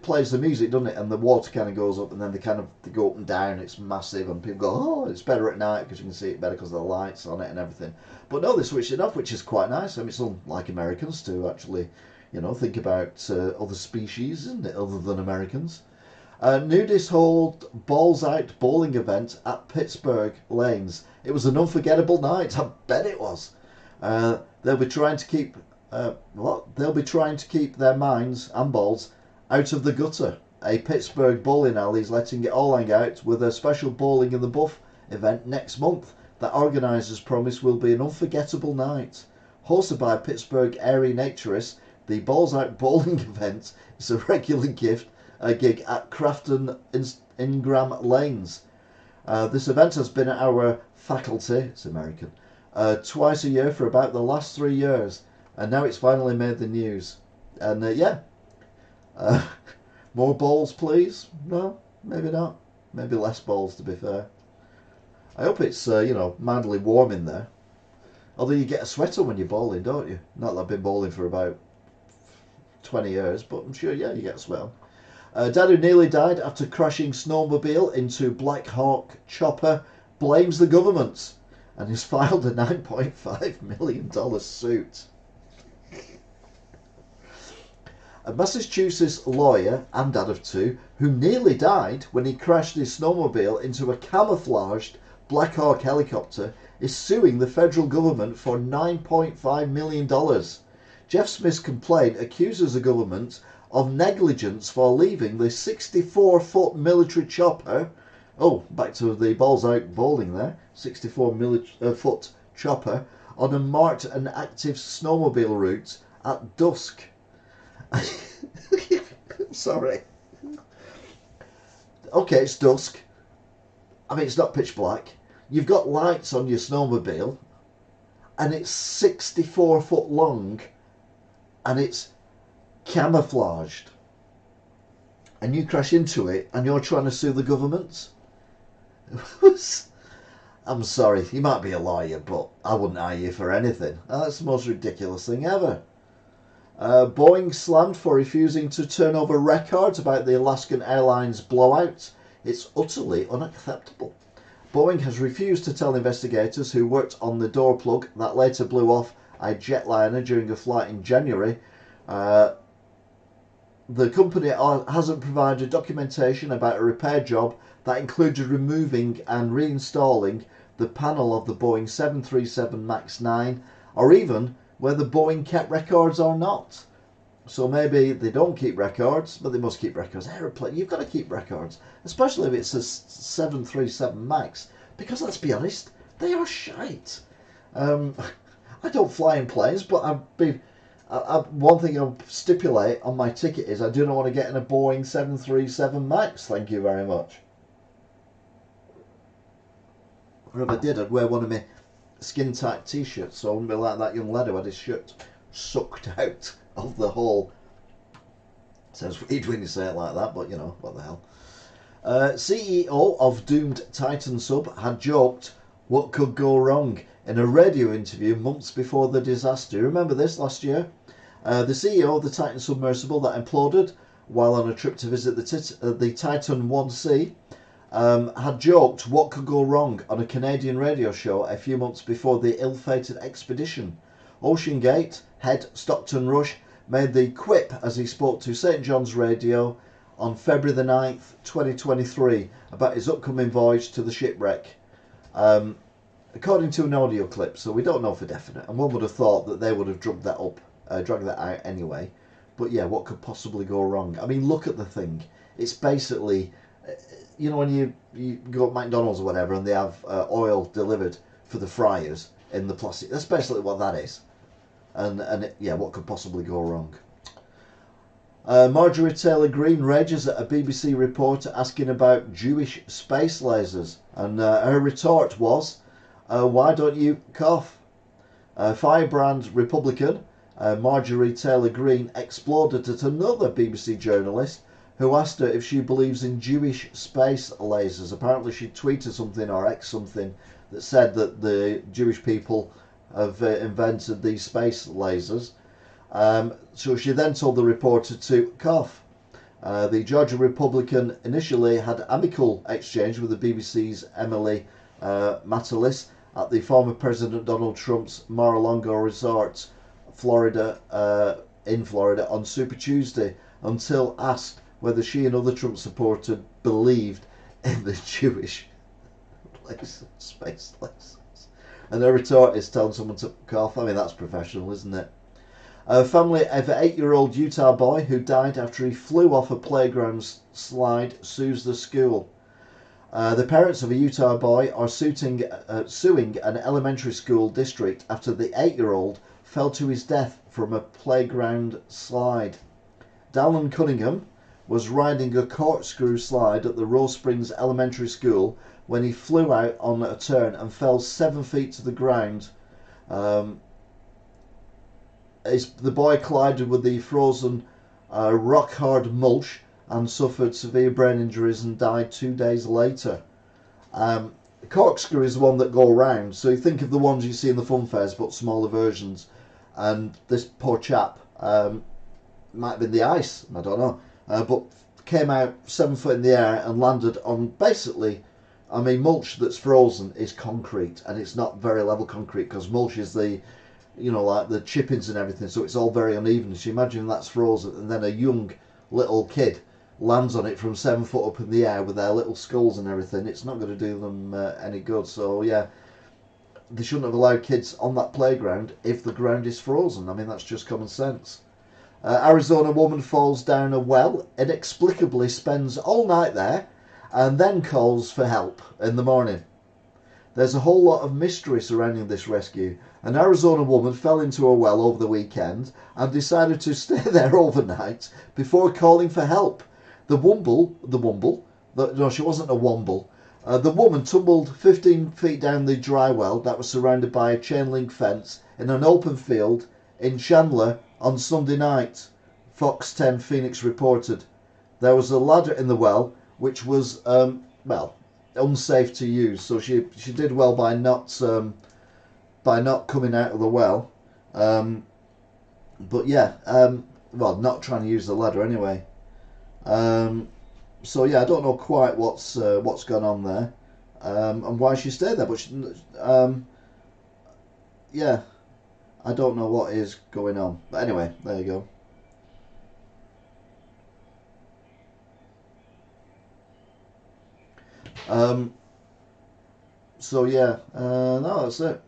plays the music, doesn't it? And the water kind of goes up, and then they go up and down. It's massive, and people go, "Oh, it's better at night because you can see it better because of the lights on it and everything." But no, they switched it off, which is quite nice. I mean, it's unlike Americans to actually, you know, think about other species, isn't it, other than Americans. Nudists hold balls out bowling event at Pittsburgh Lanes. It was an unforgettable night. I bet it was. They'll be trying to keep their minds and balls out of the gutter. A Pittsburgh bowling alley is letting it all hang out with a special bowling in the buff event next month that organisers promise will be an unforgettable night. Hosted by Pittsburgh area naturists, the Balls Out bowling event is a regular gig at Crafton Ingram Lanes. This event has been at our faculty, it's American, twice a year for about the last 3 years, and now it's finally made the news. And more balls please? No, maybe not. Maybe less balls, to be fair. I hope it's mildly warm in there. Although you get a sweater when you're bowling, don't you? Not that I've been bowling for about 20 years, but I'm sure, yeah, you get a sweater. Dad who nearly died after crashing snowmobile into Black Hawk chopper blames the government and has filed a $9.5 million suit. A Massachusetts lawyer and dad of two who nearly died when he crashed his snowmobile into a camouflaged Black Hawk helicopter is suing the federal government for $9.5 million. Jeff Smith's complaint accuses the government of negligence for leaving the 64-foot military chopper, back to the balls out bowling there, 64-foot chopper, on a marked and active snowmobile route at dusk. Sorry. Okay, it's dusk. I mean, it's not pitch black. You've got lights on your snowmobile, and it's 64 foot long, and it's camouflaged. And you crash into it, and you're trying to sue the government? I'm sorry, you might be a lawyer, but I wouldn't hire you for anything. That's the most ridiculous thing ever. Boeing slammed for refusing to turn over records about the Alaskan Airlines blowout. It's utterly unacceptable. Boeing has refused to tell investigators who worked on the door plug that later blew off a jetliner during a flight in January. The company hasn't provided documentation about a repair job that included removing and reinstalling the panel of the Boeing 737 MAX 9, or even whether Boeing kept records or not. So maybe they don't keep records, but they must keep records. Aeroplane, you've got to keep records, especially if it's a 737 MAX, because let's be honest, they are shite. I don't fly in planes, but one thing I'll stipulate on my ticket is I do not want to get in a Boeing 737 MAX, thank you very much. Or if I did, I'd wear one of my skin-tight t-shirts, so I wouldn't be like that young lad who had his shirt sucked out of the hole. Sounds weird when you say it like that, but you know, what the hell. CEO of doomed Titan sub had joked what could go wrong in a radio interview months before the disaster. You remember this last year? The CEO of the Titan submersible that imploded while on a trip to visit the Titan 1C had joked what could go wrong on a Canadian radio show a few months before the ill-fated expedition. OceanGate head Stockton Rush made the quip as he spoke to St John's Radio on February the 9th, 2023 about his upcoming voyage to the shipwreck. According to an audio clip, so we don't know for definite, and one would have thought that they would have dragged that out anyway. But yeah, what could possibly go wrong? I mean, look at the thing. It's basically, you know, when you go to McDonald's or whatever and they have oil delivered for the fryers in the plastic. That's basically what that is. And yeah, what could possibly go wrong? Marjorie Taylor Greene rages at a BBC reporter asking about Jewish space lasers. And her retort was, why don't you cough? Firebrand Republican Marjorie Taylor Greene exploded at another BBC journalist who asked her if she believes in Jewish space lasers. Apparently she tweeted something or X something that said that the Jewish people have invented these space lasers. So she then told the reporter to cough. The Georgia Republican initially had amicable exchange with the BBC's Emily Matalis at the former President Donald Trump's Mar-a-Lago resort, in Florida on Super Tuesday, until asked whether she and other Trump supporters believed in the Jewish space lasers. And her retort is telling someone to cough. I mean, that's professional, isn't it? A family of an 8-year-old Utah boy who died after he flew off a playground slide sues the school. The parents of a Utah boy are suing an elementary school district after the 8-year-old fell to his death from a playground slide. Dallin Cunningham was riding a corkscrew slide at the Rose Springs Elementary School when he flew out on a turn and fell 7 feet to the ground. The boy collided with the frozen rock-hard mulch and suffered severe brain injuries and died 2 days later. Corkscrew is the one that go round, so you think of the ones you see in the fun fairs but smaller versions. And this poor chap might have been the ice, I don't know, but came out 7 foot in the air and landed on basically, I mean, mulch that's frozen is concrete, and it's not very level concrete because mulch is the, you know, like the chippings and everything, so it's all very uneven. So you imagine that's frozen and then a young little kid lands on it from 7 foot up in the air with their little skulls and everything. It's not going to do them any good. So yeah, they shouldn't have allowed kids on that playground if the ground is frozen. I mean, that's just common sense. Arizona woman falls down a well, inexplicably spends all night there, and then calls for help in the morning. There's a whole lot of mystery surrounding this rescue. An Arizona woman fell into a well over the weekend and decided to stay there overnight before calling for help. No, she wasn't a womble. The woman tumbled 15 feet down the dry well that was surrounded by a chain link fence in an open field in Chandler on Sunday night, Fox 10 Phoenix reported. There was a ladder in the well which was, unsafe to use, so she did well by not coming out of the well. But yeah, not trying to use the ladder anyway. So yeah, I don't know quite what's gone on there, and why she stayed there. But yeah, I don't know what is going on. But anyway, there you go. So yeah, no, that's it.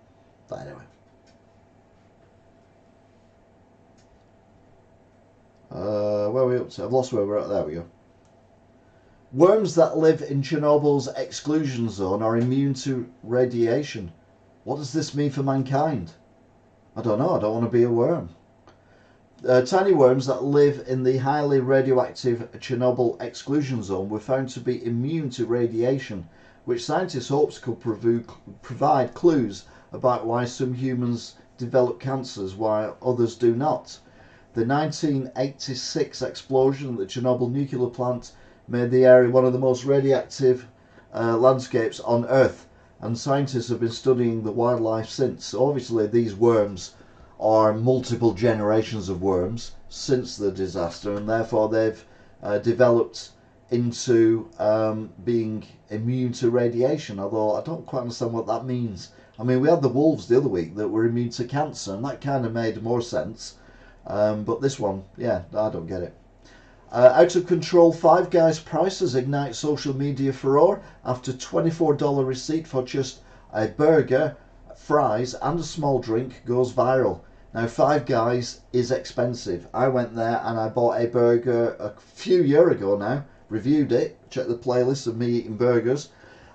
But anyway. Where are we up to? I've lost where we're at. There we go. Worms that live in Chernobyl's exclusion zone are immune to radiation. What does this mean for mankind? I don't know. I don't want to be a worm. Tiny worms that live in the highly radioactive Chernobyl exclusion zone were found to be immune to radiation, which scientists hopes could provide clues about why some humans develop cancers while others do not. The 1986 explosion at the Chernobyl nuclear plant made the area one of the most radioactive landscapes on Earth, and scientists have been studying the wildlife since. So obviously these worms are multiple generations of worms since the disaster, and therefore they've developed into being immune to radiation, although I don't quite understand what that means. I mean, we had the wolves the other week that were immune to cancer, and that kind of made more sense. But this one, yeah, I don't get it. Out of control Five Guys prices ignite social media furore after $24 receipt for just a burger, fries and a small drink goes viral. Now, Five Guys is expensive. I went there and I bought a burger a few years ago now, reviewed it, checked the playlist of me eating burgers,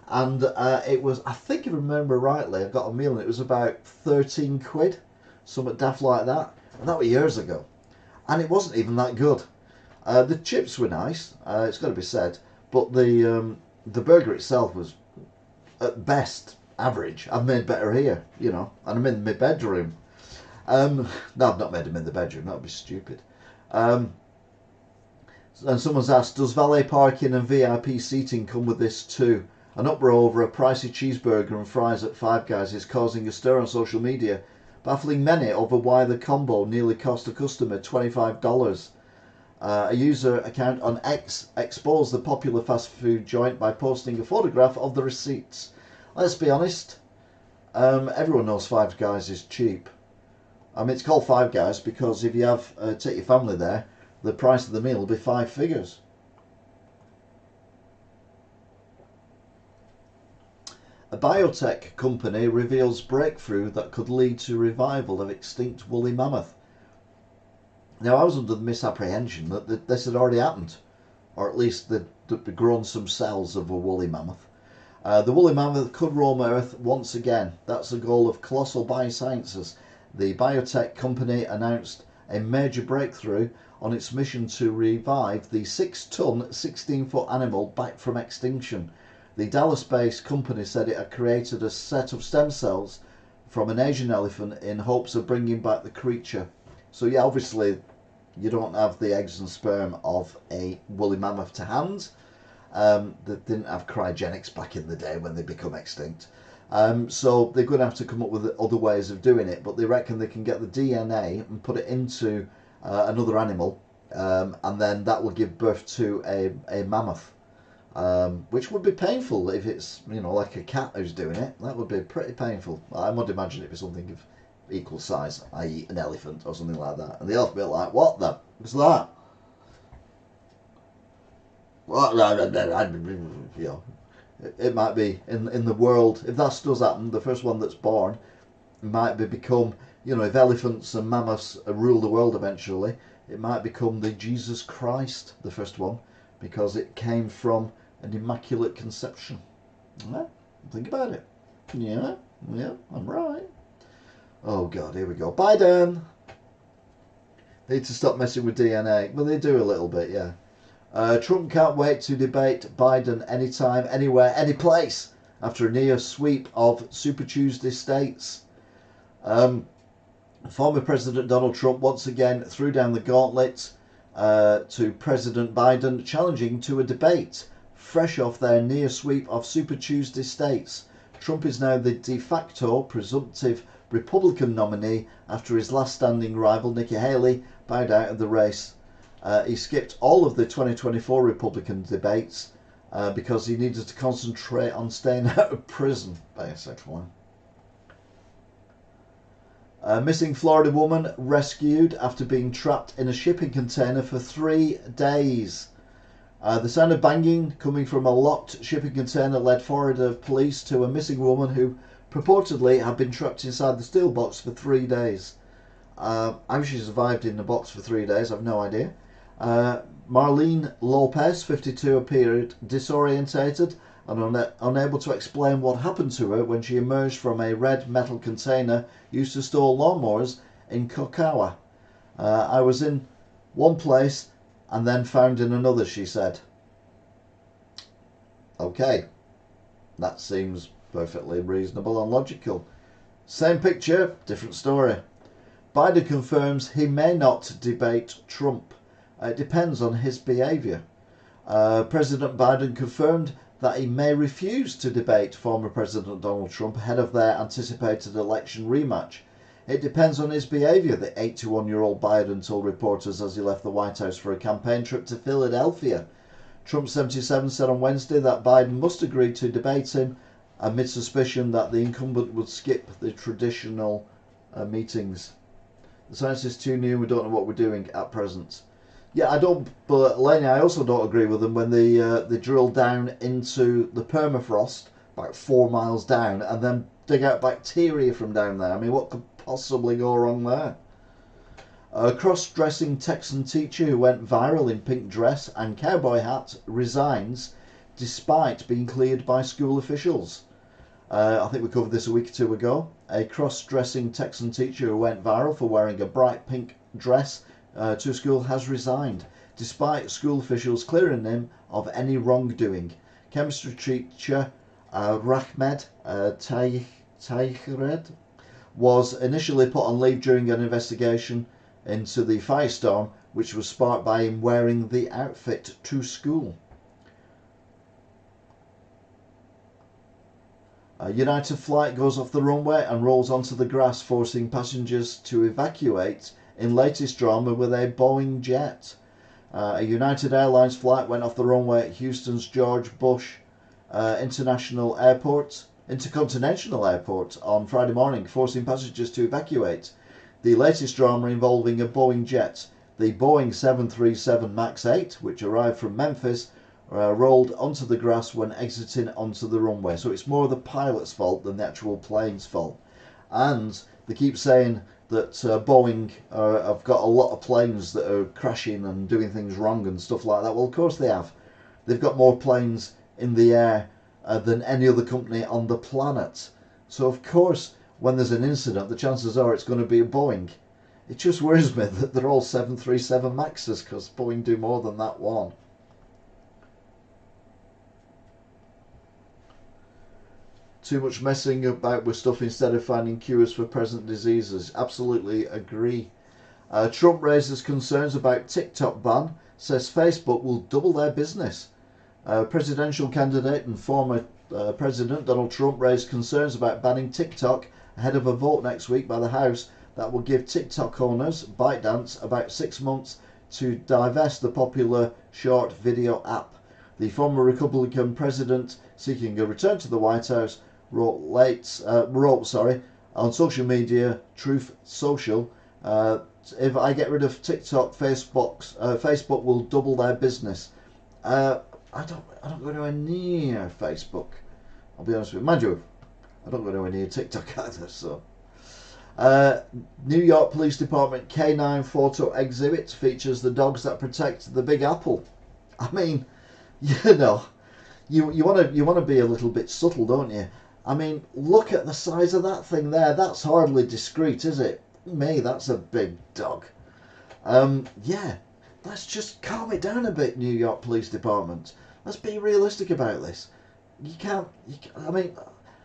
and it was, I think if I remember rightly, I got a meal and it was about 13 quid, something daft like that, and that was years ago, and it wasn't even that good. The chips were nice, it's got to be said, but the burger itself was at best average. I've made better here, you know, and I'm in my bedroom. No, I've not made them in the bedroom, that would be stupid. And someone's asked, does valet parking and VIP seating come with this too? An uproar over a pricey cheeseburger and fries at Five Guys is causing a stir on social media, baffling many over why the combo nearly cost a customer $25. A user account on X exposed the popular fast food joint by posting a photograph of the receipts. Let's be honest, everyone knows Five Guys is cheap. I mean, it's called Five Guys because if you have take your family there, the price of the meal will be 5 figures. A biotech company reveals breakthrough that could lead to revival of extinct woolly mammoth. Now, I was under the misapprehension that this had already happened, or at least they'd grown some cells of a woolly mammoth. The woolly mammoth could roam Earth once again. That's the goal of Colossal Biosciences. The biotech company announced a major breakthrough on its mission to revive the 6-ton, 16-foot animal back from extinction. The Dallas-based company said it had created a set of stem cells from an Asian elephant in hopes of bringing back the creature. So yeah, obviously you don't have the eggs and sperm of a woolly mammoth to hand. They didn't have cryogenics back in the day when they become extinct. So they're going to have to come up with other ways of doing it, but they reckon they can get the DNA and put it into another animal, and then that will give birth to a mammoth, which would be painful if it's, you know, like a cat who's doing it. That would be pretty painful. I would imagine it'd be something of equal size, i.e. an elephant or something like that. And the elephant will be like, what the? What's that? What? You know, it might be in the world, if that does happen, the first one that's born might become, you know, if elephants and mammoths rule the world eventually, it might become the Jesus Christ, the first one, because it came from an immaculate conception. Yeah, think about it. Yeah, I'm right. Oh God, here we go. Biden! Need to stop messing with DNA. Well, they do a little bit, yeah. Trump can't wait to debate Biden anytime, anywhere, any place after a near sweep of Super Tuesday states. Former President Donald Trump once again threw down the gauntlet to President Biden, challenging to a debate fresh off their near sweep of Super Tuesday states. Trump is now the de facto presumptive Republican nominee after his last standing rival Nikki Haley bowed out of the race. He skipped all of the 2024 Republican debates because he needed to concentrate on staying out of prison, basically. A missing Florida woman rescued after being trapped in a shipping container for 3 days. The sound of banging coming from a locked shipping container led Florida police to a missing woman who purportedly had been trapped inside the steel box for 3 days. How she survived in the box for 3 days, I've no idea. Marlene Lopez, 52, appeared disorientated and unable to explain what happened to her when she emerged from a red metal container used to store lawnmowers in Kokawa. I was in one place and then found in another, she said. Okay, that seems perfectly reasonable and logical. Same picture, different story. Biden confirms he may not debate Trump. It depends on his behaviour. President Biden confirmed that he may refuse to debate former President Donald Trump ahead of their anticipated election rematch. It depends on his behaviour, the 81-year-old Biden told reporters as he left the White House for a campaign trip to Philadelphia. Trump 77 said on Wednesday that Biden must agree to debate him amid suspicion that the incumbent would skip the traditional meetings. The science is too new and we don't know what we're doing at present. Yeah, I don't, but Laney, I also don't agree with them when they drill down into the permafrost, about 4 miles down, and then dig out bacteria from down there. I mean, what could possibly go wrong there? A cross-dressing Texan teacher who went viral in pink dress and cowboy hat resigns despite being cleared by school officials. I think we covered this a week or two ago. A cross-dressing Texan teacher who went viral for wearing a bright pink dress to school has resigned, despite school officials clearing him of any wrongdoing. Chemistry teacher Rahmed Tayred was initially put on leave during an investigation into the firestorm, which was sparked by him wearing the outfit to school. A United flight goes off the runway and rolls onto the grass, forcing passengers to evacuate in latest drama with a Boeing jet. A United Airlines flight went off the runway at Houston's George Bush Intercontinental Airport on Friday morning, forcing passengers to evacuate. The latest drama involving a Boeing jet. The Boeing 737 MAX 8, which arrived from Memphis, rolled onto the grass when exiting onto the runway. So it's more the pilot's fault than the actual plane's fault. And they keep saying that Boeing have got a lot of planes that are crashing and doing things wrong and stuff like that. Well, of course they have. They've got more planes in the air than any other company on the planet. So of course, when there's an incident, the chances are it's going to be a Boeing. It just worries me that they're all 737 Maxes, because Boeing do more than that one. Too much messing about with stuff instead of finding cures for present diseases. Absolutely agree. Trump raises concerns about TikTok ban, says Facebook will double their business. Presidential candidate and former President Donald Trump raised concerns about banning TikTok ahead of a vote next week by the House that will give TikTok owners, ByteDance, about 6 months to divest the popular short video app. The former Republican president, seeking a return to the White House, wrote on social media, Truth Social, if I get rid of TikTok, Facebook will double their business. I don't go anywhere near Facebook. I'll be honest with you. Mind you, I don't go anywhere near TikTok either. So, New York Police Department canine photo exhibit features the dogs that protect the Big Apple. I mean, you know, you want to be a little bit subtle, don't you? I mean, look at the size of that thing there. That's hardly discreet, is it? Me, that's a big dog. Yeah, let's just calm it down a bit, New York Police Department. Let's be realistic about this. You can't, I mean,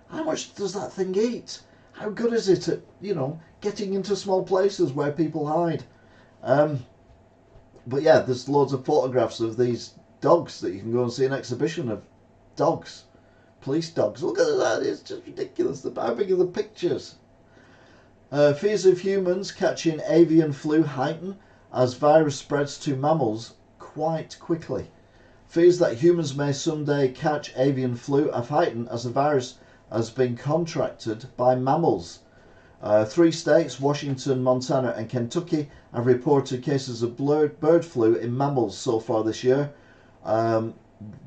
how much does that thing eat? How good is it at, getting into small places where people hide? But yeah, there's loads of photographs of these dogs that you can go and see an exhibition of dogs. Police dogs. Look at that, it's just ridiculous. How big are the pictures? Fears of humans catching avian flu heighten as virus spreads to mammals quite quickly. Fears that humans may someday catch avian flu have heightened as the virus has been contracted by mammals. 3 states, Washington, Montana and Kentucky, have reported cases of bird flu in mammals so far this year.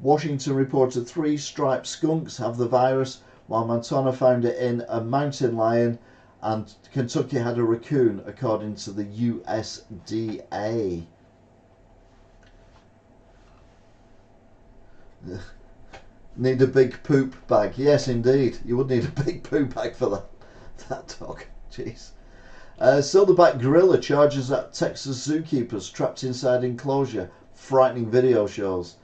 Washington reported 3 striped skunks have the virus, while Montana found it in a mountain lion, and Kentucky had a raccoon, according to the USDA. Need a big poop bag. Yes, indeed. You would need a big poop bag for that dog. Jeez. Silverback gorilla charges at Texas zookeepers trapped inside enclosure. Frightening video shows.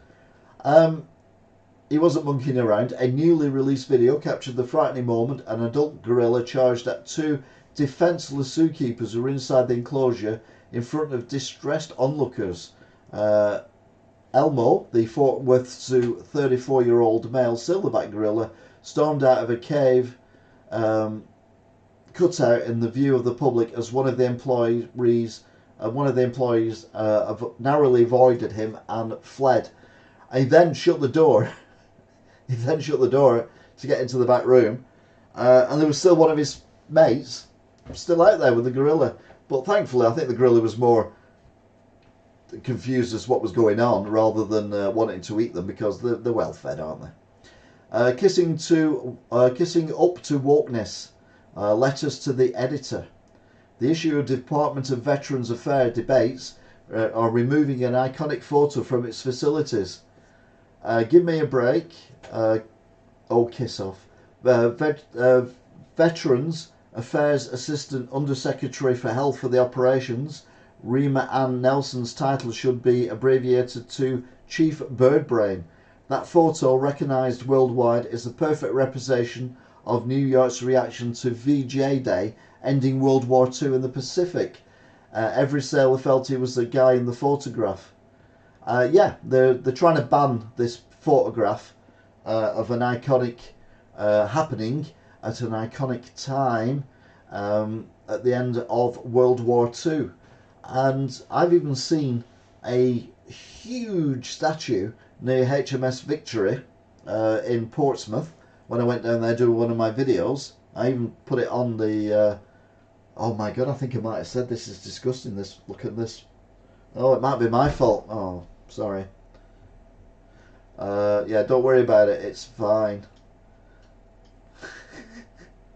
He wasn't monkeying around. A newly released video captured the frightening moment an adult gorilla charged at 2 defenceless zookeepers who were inside the enclosure in front of distressed onlookers. Elmo, the Fort Worth Zoo 34-year-old male silverback gorilla, stormed out of a cave cut out in the view of the public as one of the employees narrowly avoided him and fled. He then shut the door. He then shut the door to get into the back room, and there was still one of his mates still out there with the gorilla. But thankfully, I think the gorilla was more confused as what was going on rather than wanting to eat them, because they're well fed, aren't they? Kissing up to wokeness. Letters to the editor. The issue of Department of Veterans Affairs debates are removing an iconic photo from its facilities. Give me a break. Kiss off. Veterans Affairs Assistant Undersecretary for Health for the Operations, Rima Ann Nelson's title should be abbreviated to Chief Birdbrain. That photo, recognised worldwide, is the perfect representation of New York's reaction to VJ Day, ending World War II in the Pacific. Every sailor felt he was the guy in the photograph. They're trying to ban this photograph of an iconic happening at an iconic time at the end of World War II. And I've even seen a huge statue near HMS Victory in Portsmouth when I went down there doing one of my videos. I even put it on the oh my god, I think I might have said this is disgusting, this, look at this. Oh, it might be my fault. Oh, sorry. Yeah, don't worry about it, it's fine.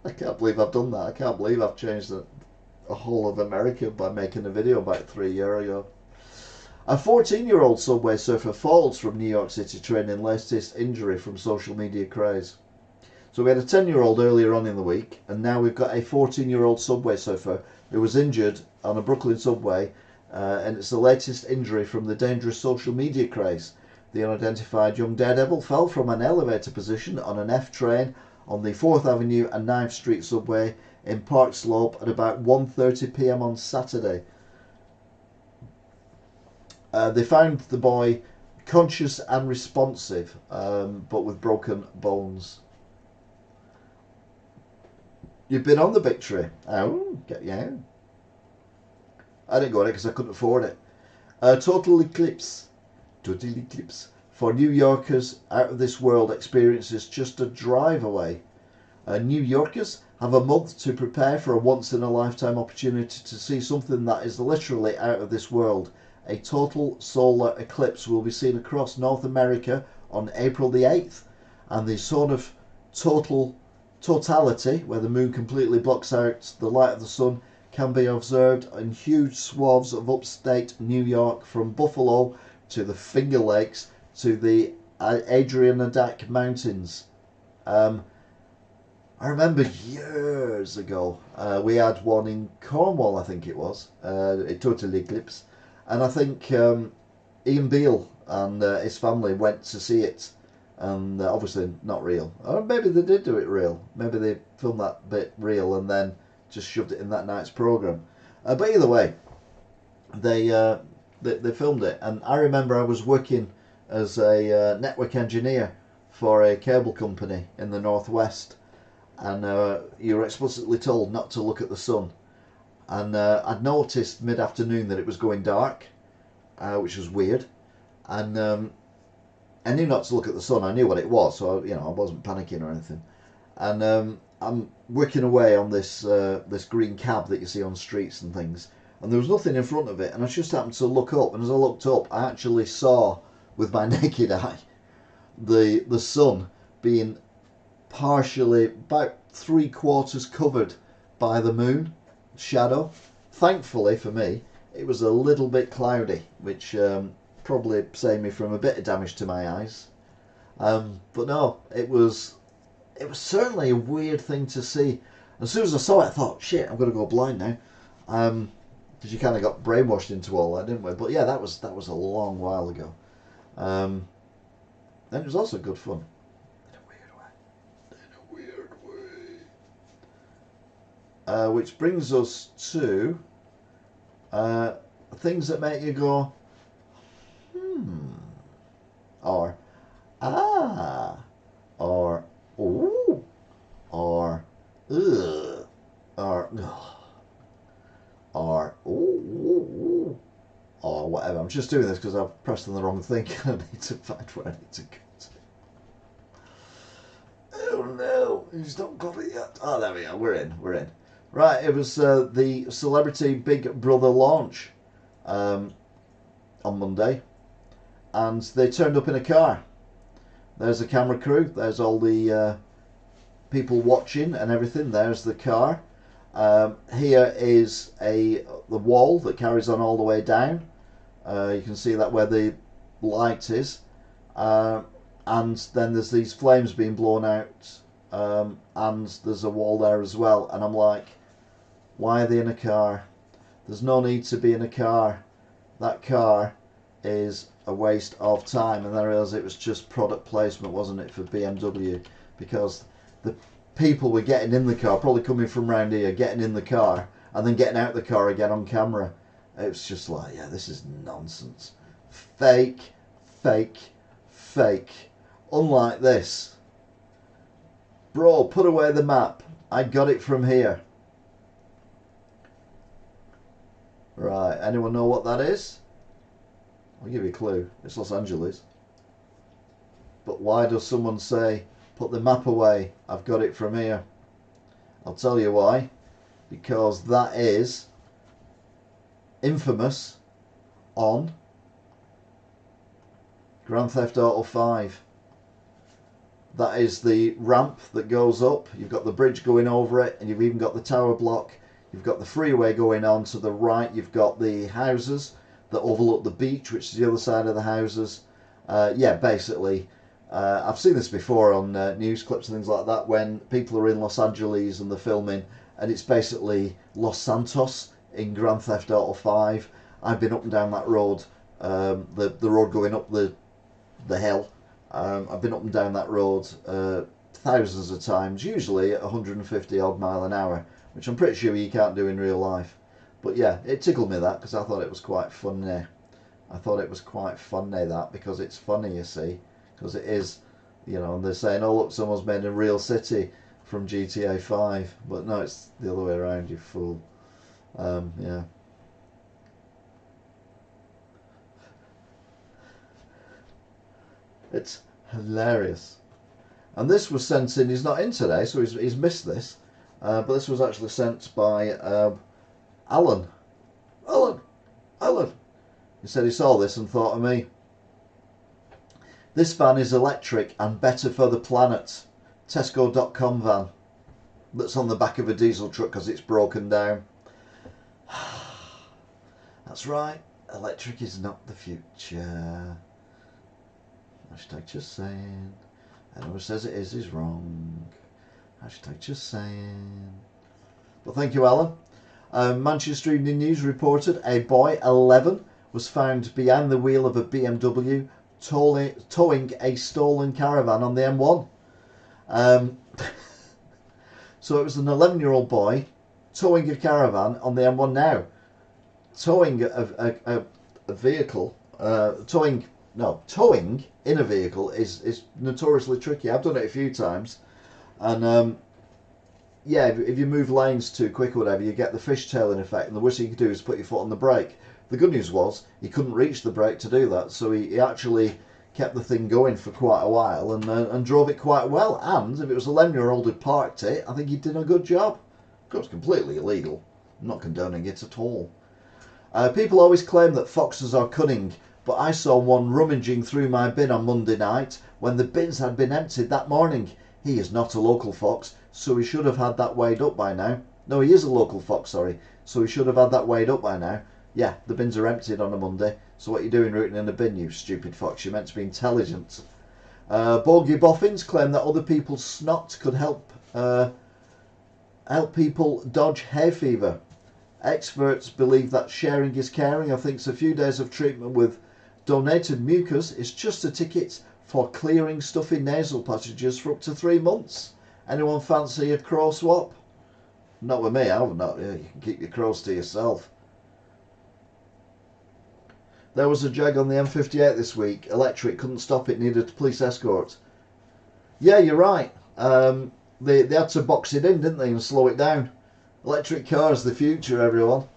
I can't believe I've done that. I can't believe I've changed the whole of America by making a video about 3 years ago. A 14-year-old subway surfer falls from New York City train in latest injury from social media craze. So we had a 10-year-old earlier on in the week, and now we've got a 14-year-old subway surfer who was injured on a Brooklyn subway, and it's the latest injury from the dangerous social media craze. The unidentified young daredevil fell from an elevator position on an F train on the 4th Avenue and 9th Street subway in Park Slope at about 1:30 p.m. on Saturday. They found the boy conscious and responsive, but with broken bones. You've been on the Victory. Oh, yeah. I didn't go on it because I couldn't afford it. Total eclipse for New Yorkers out of this world experiences just a drive away. New Yorkers have a month to prepare for a once-in-a-lifetime opportunity to see something that is literally out of this world. A total solar eclipse will be seen across North America on April the 8th, and the sort of totality, where the moon completely blocks out the light of the sun, can be observed in huge swaths of upstate New York, from Buffalo to the Finger Lakes to the Adirondack Mountains. I remember years ago we had one in Cornwall, I think it was, a total eclipse, and I think Ian Beale and his family went to see it, and obviously not real. Or maybe they did do it real. Maybe they filmed that bit real and then just shoved it in that night's programme. But either way, they filmed it, and I remember I was working as a network engineer for a cable company in the northwest, and you were explicitly told not to look at the sun. And I'd noticed mid-afternoon that it was going dark, which was weird, and I knew not to look at the sun. I knew what it was, so I wasn't panicking or anything. And I'm working away on this this green cab that you see on streets and things, and there was nothing in front of it, and I just happened to look up, and as I looked up, I actually saw with my naked eye the sun being partially, about 3/4 covered by the moon shadow. Thankfully for me, it was a little bit cloudy, which probably saved me from a bit of damage to my eyes. But no, it was certainly a weird thing to see. As soon as I saw it, I thought, shit, I'm going to go blind now. Because you kind of got brainwashed into all that, didn't we? But yeah, that was a long while ago. And it was also good fun. In a weird way. which brings us to things that make you go, or ah, or ooh, or ugh, or or ooh, or whatever. I'm just doing this because I've pressed on the wrong thing. I need to find where I need to go to. Oh no, he's not got it yet. Oh, there we are. We're in. Right, it was the Celebrity Big Brother launch on Monday, and they turned up in a car. There's the camera crew. There's all the people watching and everything. There's the car. Here is the wall that carries on all the way down. You can see that where the light is, and then there's these flames being blown out, and there's a wall there as well. And I'm like, why are they in a car? There's no need to be in a car. That car is a waste of time. And then I realised it was just product placement, wasn't it, for BMW, because the people were getting in the car, probably coming from round here, getting in the car and then getting out the car again on camera. It was just like, yeah, this is nonsense. Fake, fake, fake. Unlike this. Bro, put away the map. I got it from here. Right, anyone know what that is? I'll give you a clue. It's Los Angeles. But why does someone say, put the map away, I've got it from here? I'll tell you why. Because that is infamous on Grand Theft Auto 5. That is the ramp that goes up. You've got the bridge going over it, and you've even got the tower block. You've got the freeway going on to the right. You've got the houses that overlook the beach, which is the other side of the houses. Yeah, basically, I've seen this before on news clips and things like that, when people are in Los Angeles and they're filming, and it's basically Los Santos in Grand Theft Auto 5. I've been up and down that road, the road going up the hill. I've been up and down that road thousands of times, usually at 150 odd mile an hour, which I'm pretty sure you can't do in real life. But yeah, it tickled me that, because I thought it was quite funny. I thought it was quite funny, that, because it's funny, you see, because it is, you know, and they're saying, oh look, someone's made a real city from GTA 5, but no, it's the other way around, you fool. Yeah. It's hilarious. And this was sent in, he's not in today, so he's missed this, but this was actually sent by Alan. He said he saw this and thought of me. This van is electric and better for the planet. Tesco.com van that's on the back of a diesel truck because it's broken down. That's right, electric is not the future. Hashtag just saying. Anyone who says it is wrong. Hashtag just saying. Well, thank you, Alan. Manchester Evening News reported a boy, 11, was found behind the wheel of a BMW towing a stolen caravan on the M1. So it was an 11-year-old boy towing a caravan on the M1 now. Towing a vehicle, towing in a vehicle is notoriously tricky. I've done it a few times, and yeah, if you move lanes too quick or whatever, you get the fishtailing effect, and the worst you can do is put your foot on the brake. The good news was he couldn't reach the brake to do that, so he actually kept the thing going for quite a while and drove it quite well. And if it was a 11-year-old who parked it, I think he did a good job. Of course, completely illegal. I'm not condoning it at all. People always claim that foxes are cunning, but I saw one rummaging through my bin on Monday night when the bins had been emptied that morning. He is not a local fox, so he should have had that weighed up by now. No, he is a local fox, sorry, so he should have had that weighed up by now. Yeah, the bins are emptied on a Monday, so what are you doing rooting in a bin, you stupid fox? You're meant to be intelligent. Bogey boffins claim that other people's snot could help people dodge hay fever. Experts believe that sharing is caring. I think a few days of treatment with donated mucus is just a ticket for clearing stuffy nasal passages for up to 3 months. Anyone fancy a crow swap? Not with me, I would not. Yeah, you can keep your crows to yourself. There was a jag on the M58 this week. Electric, couldn't stop it, needed a police escort. Yeah, you're right. They had to box it in, didn't they, and slow it down. Electric cars, the future, everyone.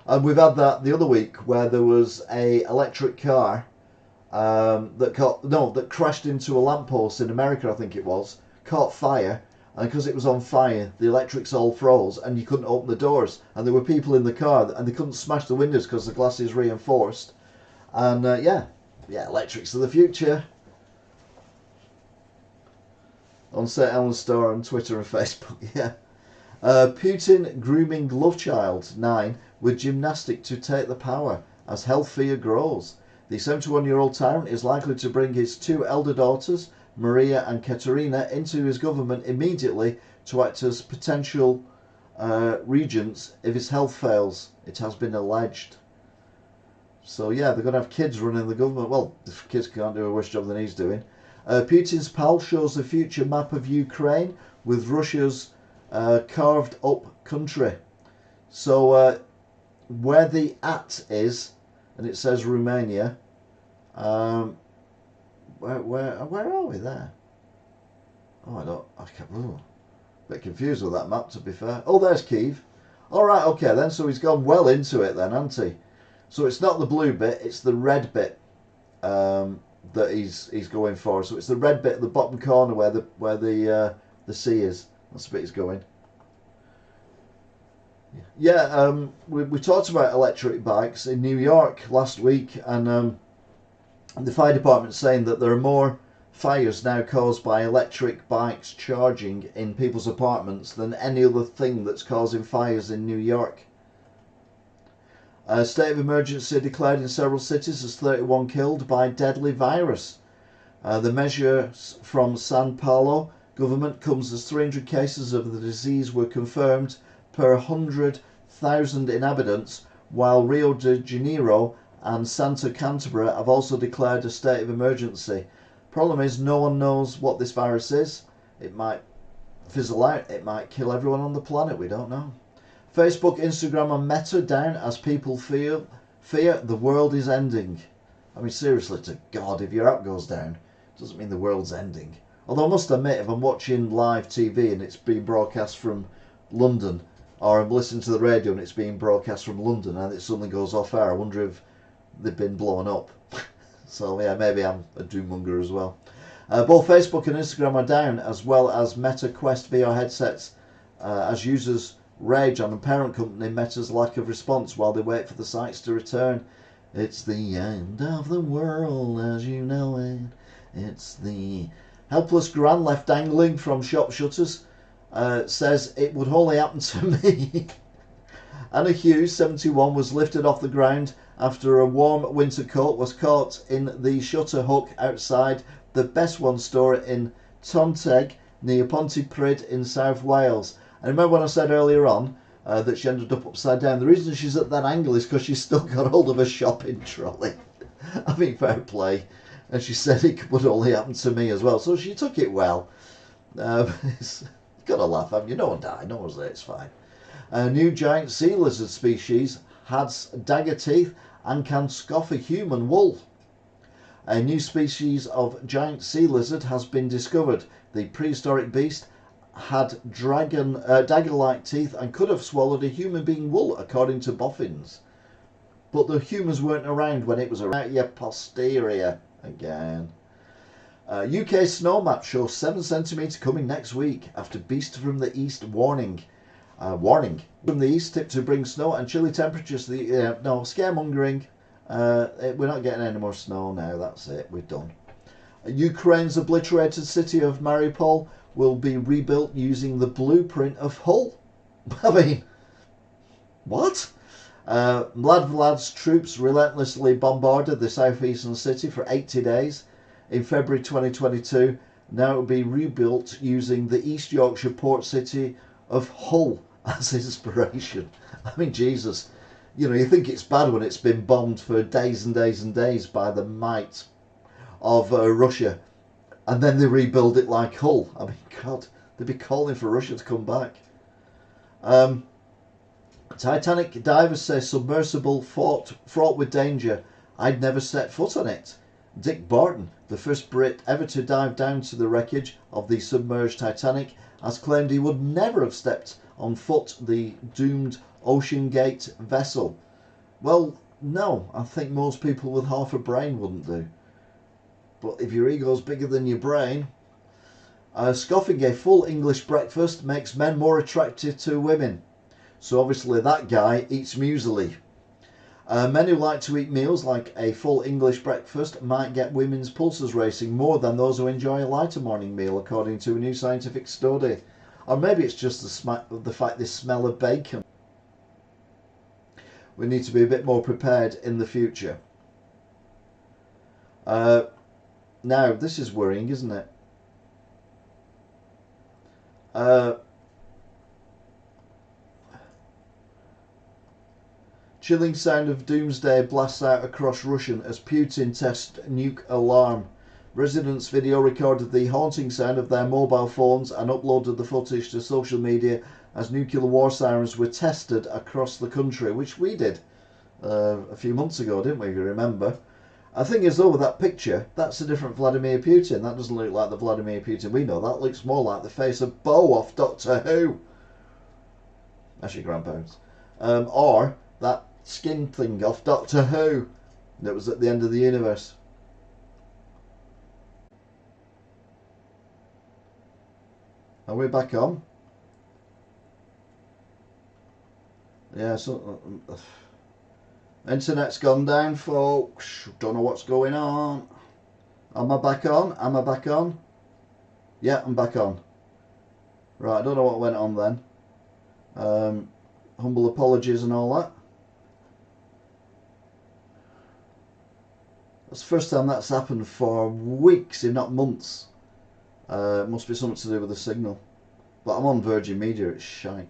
And we've had that the other week where there was a electric car that crashed into a lamppost in America, I think it was, caught fire, and because it was on fire, the electrics all froze, and you couldn't open the doors, and there were people in the car, and they couldn't smash the windows because the glass is reinforced. And yeah, electrics are the future. On St. Helens Store on Twitter and Facebook, yeah. Putin grooming love child 9 with gymnastic to take the power as health fear grows. The 71-year-old tyrant is likely to bring his 2 elder daughters, Maria and Katerina, into his government immediately to act as potential regents if his health fails, it has been alleged. So yeah, they're going to have kids running the government. Well, the kids can't do a worse job than he's doing. Putin's pal shows the future map of Ukraine with Russia's carved up country. So where the at is, and it says Romania. Where are we there? Oh, I can't. Oh, a bit confused with that map, to be fair. Oh, there's Kyiv. All right, okay then. So he's gone well into it then, hasn't he? So it's not the blue bit; it's the red bit that he's going for. So it's the red bit at the bottom corner where the sea is. That's the bit he's going. Yeah, we talked about electric bikes in New York last week, and the fire department saying that there are more fires now caused by electric bikes charging in people's apartments than any other thing that's causing fires in New York. A state of emergency declared in several cities as 31 killed by deadly virus. The measure from San Paulo government comes as 300 cases of the disease were confirmed per 100,000 inhabitants, while Rio de Janeiro and Santa Cantabria have also declared a state of emergency. Problem is, no one knows what this virus is. It might fizzle out, it might kill everyone on the planet, we don't know. Facebook, Instagram and Meta down as people fear the world is ending. I mean, seriously to God, if your app goes down, it doesn't mean the world's ending. Although I must admit, if I'm watching live TV and it's being broadcast from London, or I'm listening to the radio and it's being broadcast from London and it suddenly goes off air, I wonder if they've been blown up. So yeah, maybe I'm a doom-monger as well. Both Facebook and Instagram are down, as well as Meta Quest VR headsets, as users rage on the parent company Meta's lack of response while they wait for the sites to return. It's the end of the world as you know it. It's the helpless gran left dangling from shop shutters. Says it would only happen to me. Anna Hughes, 71, was lifted off the ground after a warm winter coat was caught in the shutter hook outside the Best One store in Tonteg near Pontypridd in South Wales. And remember when I said earlier on that she ended up upside down? The reason she's at that angle is because she's still got hold of a shopping trolley. I mean, fair play. And she said it would only happen to me as well. So she took it well. It's got to laugh, haven't you? No one died. No one's there. It's fine. A new giant sea lizard species has dagger teeth and can scoff a human wool. A new species of giant sea lizard has been discovered. The prehistoric beast had dagger-like teeth and could have swallowed a human being wool, according to boffins. But the humans weren't around when it was around. Your posterior again. UK snow map shows 7 centimetres coming next week after beast from the east warning. Warning from the east tipped to bring snow and chilly temperatures. No scaremongering. We're not getting any more snow now. That's it. We're done. Ukraine's obliterated city of Mariupol will be rebuilt using the blueprint of Hull. I mean, what? Vlad's troops relentlessly bombarded the southeastern city for 80 days. In February 2022, now it will be rebuilt using the East Yorkshire port city of Hull as inspiration. I mean, Jesus, you know, you think it's bad when it's been bombed for days and days and days by the might of Russia, and then they rebuild it like Hull. I mean, God, they'd be calling for Russia to come back. Titanic divers say submersible fraught with danger. I'd never set foot on it. Dick Barton, the first Brit ever to dive down to the wreckage of the submerged Titanic, has claimed he would never have stepped on foot the doomed Ocean Gate vessel. Well, no, I think most people with half a brain wouldn't do. But if your ego's bigger than your brain... scoffing a full English breakfast makes men more attractive to women. So obviously that guy eats muesli. Men who like to eat meals like a full English breakfast might get women's pulses racing more than those who enjoy a lighter morning meal, according to a new scientific study. Or maybe it's just the fact they smell of bacon. We need to be a bit more prepared in the future. Now, this is worrying, isn't it? Chilling sound of doomsday blasts out across Russian as Putin tests nuke alarm. Residents video recorded the haunting sound of their mobile phones and uploaded the footage to social media as nuclear war sirens were tested across the country, which we did a few months ago, didn't we? You remember? I think as though with that picture, that's a different Vladimir Putin. That doesn't look like the Vladimir Putin we know. That looks more like the face of Bo off Doctor Who. That's your grandparents. Or that skin thing off Doctor Who that was at the end of the universe. Are we back on? Yeah, so internet's gone down, folks. Don't know what's going on. Am I back on? Am I back on? Yeah, I'm back on. Right, I don't know what went on then. Humble apologies and all that. That's the first time that's happened for weeks, if not months. Must be something to do with the signal. But I'm on Virgin Media, it's shite.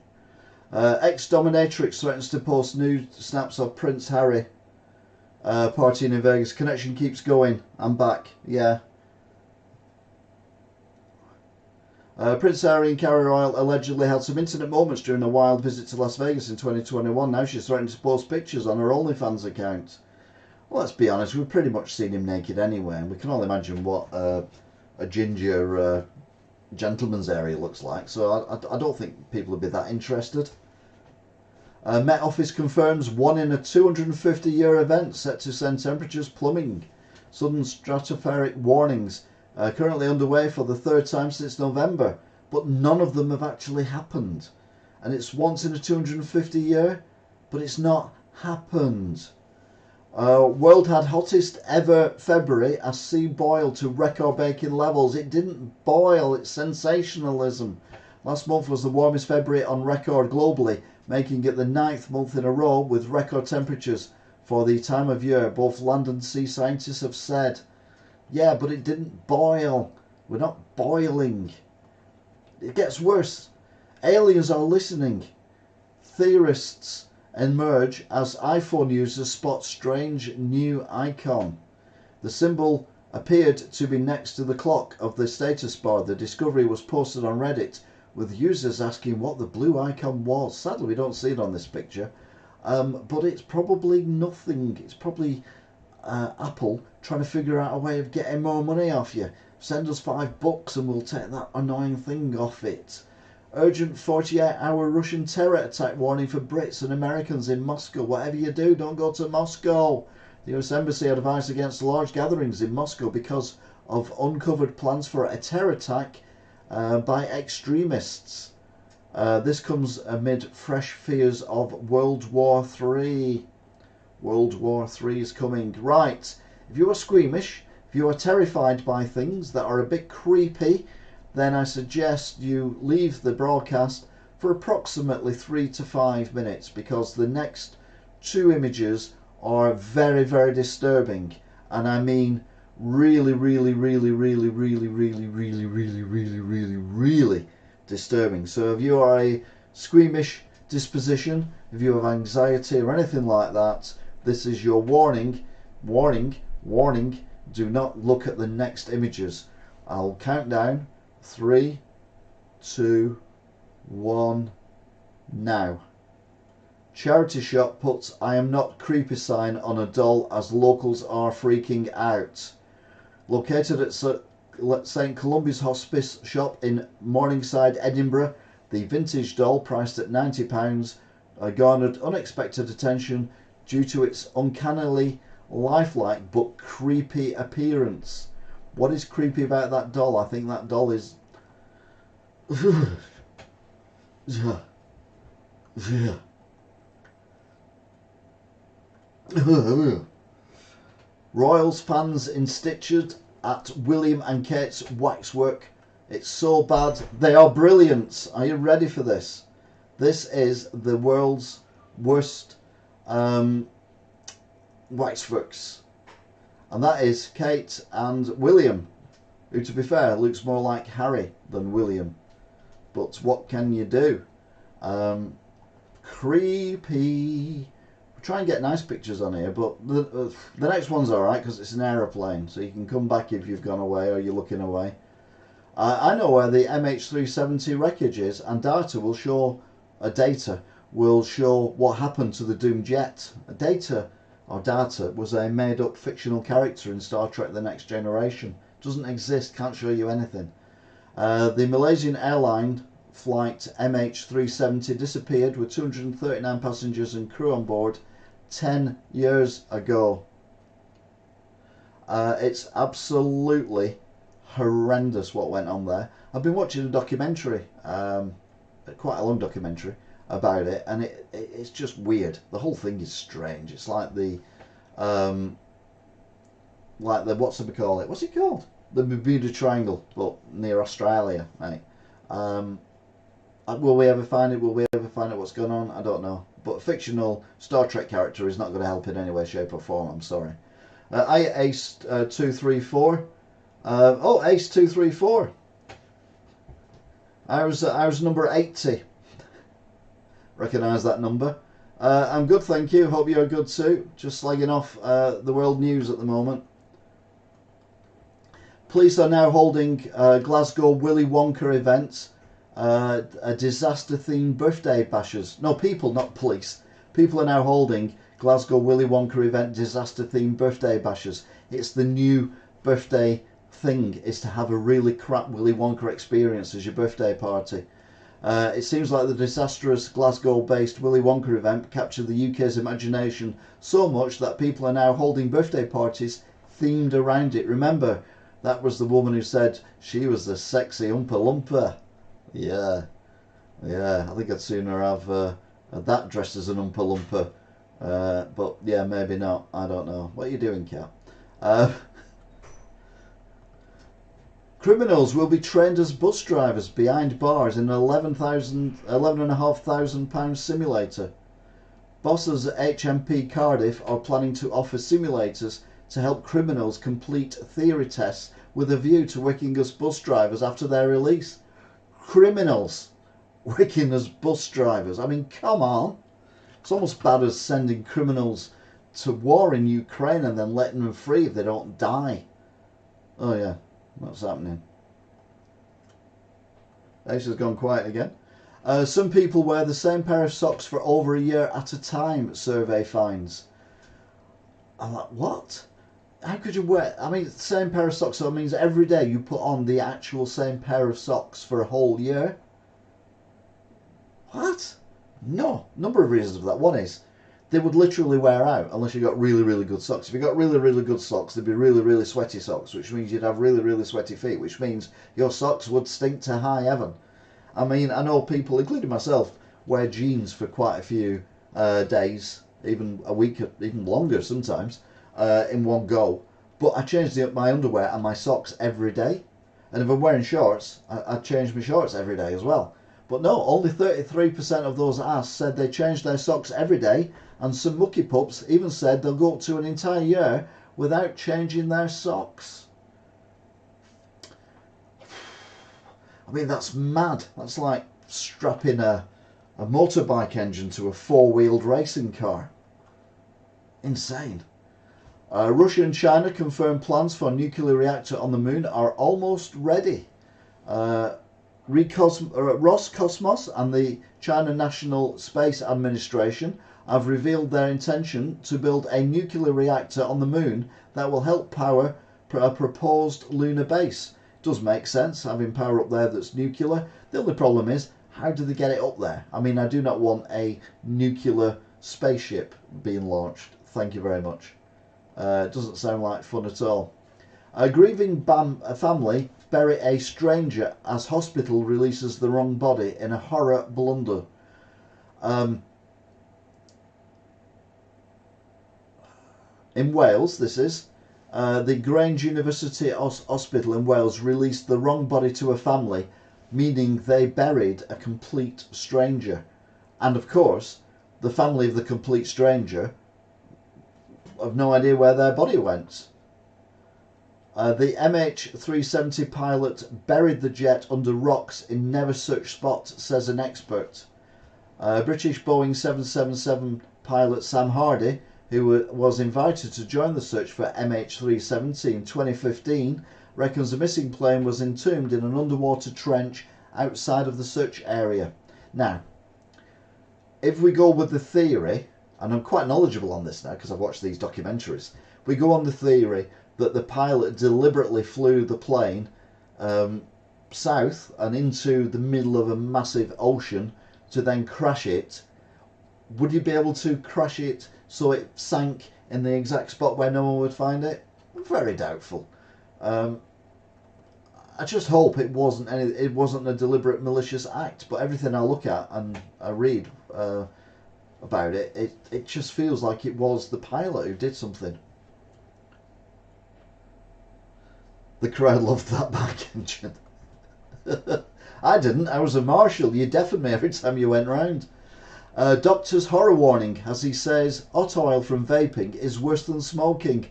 Ex-dominatrix threatens to post nude snaps of Prince Harry partying in Vegas. Connection keeps going. I'm back. Yeah. Prince Harry and Carrie Royal allegedly had some intimate moments during a wild visit to Las Vegas in 2021. Now she's threatening to post pictures on her OnlyFans account. Well, let's be honest, we've pretty much seen him naked anyway, and we can all imagine what a ginger gentleman's area looks like, so I don't think people would be that interested. Met Office confirms 1 in a 250-year event set to send temperatures plummeting. Sudden stratospheric warnings currently underway for the third time since November, but none of them have actually happened. And it's once in a 250 year, but it's not happened. World had hottest ever February as sea boiled to record-breaking levels. It didn't boil, it's sensationalism. Last month was the warmest February on record globally, making it the 9th month in a row with record temperatures for the time of year, both land and sea scientists have said. Yeah, but it didn't boil. We're not boiling. It gets worse. Aliens are listening. Theorists emerge as iPhone users spot strange new icon. The symbol appeared to be next to the clock of the status bar. The discovery was posted on Reddit, with users asking what the blue icon was. Sadly, we don't see it on this picture, but it's probably nothing. It's probably Apple trying to figure out a way of getting more money off you. Send us $5 and we'll take that annoying thing off it. Urgent 48-hour Russian terror attack warning for Brits and Americans in Moscow. Whatever you do, don't go to Moscow. The US Embassy advised against large gatherings in Moscow because of uncovered plans for a terror attack by extremists. This comes amid fresh fears of World War III. World War III is coming. Right, if you are squeamish, if you are terrified by things that are a bit creepy, then I suggest you leave the broadcast for approximately 3 to 5 minutes, because the next 2 images are very, very disturbing. And I mean really, really, really, really, really, really, really, really, really, really, really disturbing. So if you are a squeamish disposition, if you have anxiety or anything like that, this is your warning. Warning, warning, do not look at the next images. I'll count down 3, 2, 1, now. Charity shop puts "I am not creepy" sign on a doll as locals are freaking out. Located at St Columba's Hospice shop in Morningside, Edinburgh, the vintage doll, priced at £90, garnered unexpected attention due to its uncannily lifelike but creepy appearance. What is creepy about that doll? I think that doll is... Royals fans in stitches at William and Kate's waxwork. It's so bad. They are brilliant. Are you ready for this? This is the world's worst waxworks. And that is Kate and William, who, to be fair, looks more like Harry than William. But what can you do? Creepy. Try and get nice pictures on here, but the next one's alright because it's an aeroplane, so you can come back if you've gone away or you're looking away. I know where the MH370 wreckage is, and data will show what happened to the doomed jet. Data was a made-up fictional character in Star Trek The Next Generation. Doesn't exist, can't show you anything. The Malaysian airline flight MH370 disappeared with 239 passengers and crew on board 10 years ago. It's absolutely horrendous what went on there. I've been watching a documentary, quite a long documentary about it, and it's just weird. The whole thing is strange. It's like the what's it call it? What's it called? The Bermuda Triangle, but near Australia, mate. Will we ever find it? Will we ever find out what's going on? I don't know. But a fictional Star Trek character is not going to help in any way, shape or form. I'm sorry. Ace 234. Ace 234. I was number 80. Recognise that number. I'm good, thank you. Hope you're good too. Just slagging off the world news at the moment. Police are now holding Glasgow Willy Wonka events. A disaster-themed birthday bashers. No, people, not police. People are now holding Glasgow Willy Wonka event disaster-themed birthday bashers. It's the new birthday thing, is to have a really crap Willy Wonka experience as your birthday party. It seems like the disastrous Glasgow-based Willy Wonka event captured the UK's imagination so much that people are now holding birthday parties themed around it. Remember, that was the woman who said she was the sexy Oompa Loompa. Yeah, I think I'd sooner have that dressed as an Oompa Loompa. But yeah, maybe not. I don't know. What are you doing, Cat? Criminals will be trained as bus drivers behind bars in an £11,500 simulator. Bosses at HMP Cardiff are planning to offer simulators to help criminals complete theory tests with a view to working as bus drivers after their release. Criminals working as bus drivers. I mean, come on. It's almost bad as sending criminals to war in Ukraine and then letting them free if they don't die. Oh yeah, what's happening? Ace has gone quiet again. Some people wear the same pair of socks for over a year at a time, survey finds. I'm like, what? How could you wear... I mean, same pair of socks, so that means every day you put on the actual same pair of socks for a whole year? What? No. Number of reasons for that. One is, they would literally wear out unless you got really, really good socks. If you got really, really good socks, they'd be really, really sweaty socks, which means you'd have really, really sweaty feet, which means your socks would stink to high heaven. I mean, I know people, including myself, wear jeans for quite a few days, even a week, even longer sometimes, in one go. But I change my underwear and my socks every day. And if I'm wearing shorts, I change my shorts every day as well. But no, only 33% of those asked said they change their socks every day, and some mucky pups even said they'll go up to an entire year without changing their socks. I mean, that's mad. That's like strapping a motorbike engine to a four-wheeled racing car. Insane. Russia and China confirm plans for a nuclear reactor on the moon are almost ready. Roscosmos and the China National Space Administration have revealed their intention to build a nuclear reactor on the moon that will help power a proposed lunar base. Does make sense, having power up there that's nuclear. The only problem is, how do they get it up there? I mean, I do not want a nuclear spaceship being launched. Thank you very much. It doesn't sound like fun at all. A grieving family bury a stranger as hospital releases the wrong body in a horror blunder. In Wales, this is, the Grange University Hospital in Wales released the wrong body to a family, meaning they buried a complete stranger. And of course, the family of the complete stranger have no idea where their body went. The MH370 pilot buried the jet under rocks in never such spot, says an expert. British Boeing 777 pilot Sam Hardy, who was invited to join the search for MH370 in 2015, reckons the missing plane was entombed in an underwater trench outside of the search area. Now, if we go with the theory, and I'm quite knowledgeable on this now because I've watched these documentaries, we go on the theory that the pilot deliberately flew the plane south and into the middle of a massive ocean to then crash it. Would you be able to crash it so it sank in the exact spot where no one would find it? Very doubtful. I just hope it wasn't a deliberate malicious act. But everything I look at and I read about it, it just feels like it was the pilot who did something. The crowd loved that back engine. I didn't. I was a marshal. You deafened me every time you went round. Doctor's horror warning as he says hot oil from vaping is worse than smoking.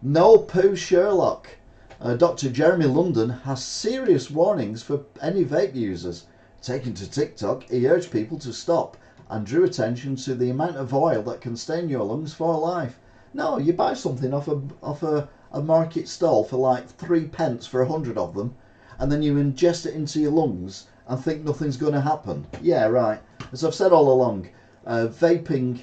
No poo Sherlock. Dr. Jeremy London has serious warnings for any vape users. Taken to TikTok, he urged people to stop and drew attention to the amount of oil that can stain your lungs for life. No, you buy something off a market stall for like 3p for 100 of them, and then you ingest it into your lungs and think nothing's going to happen. Yeah, right. As I've said all along, vaping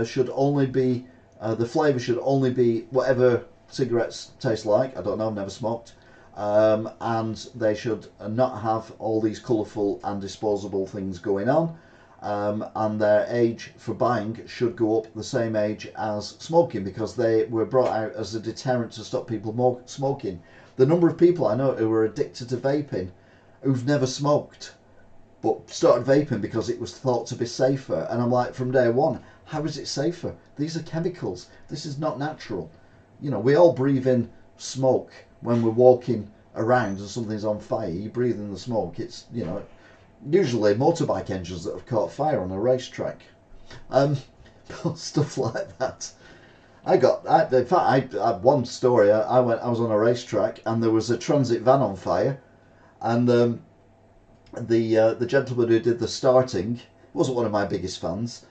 should only be, the flavour should only be whatever cigarettes taste like. I don't know, I've never smoked. And they should not have all these colourful and disposable things going on. And their age for buying should go up the same age as smoking, because they were brought out as a deterrent to stop people smoking. The number of people I know who were addicted to vaping who've never smoked but started vaping because it was thought to be safer, and I'm like, from day one, how is it safer? These are chemicals. This is not natural. You know, we all breathe in smoke when we're walking around and something's on fire. You breathe in the smoke. It's, you know, usually motorbike engines that have caught fire on a racetrack. Stuff like that. In fact, I had one story. I was on a racetrack and there was a transit van on fire, and the gentleman who did the starting, wasn't one of my biggest fans,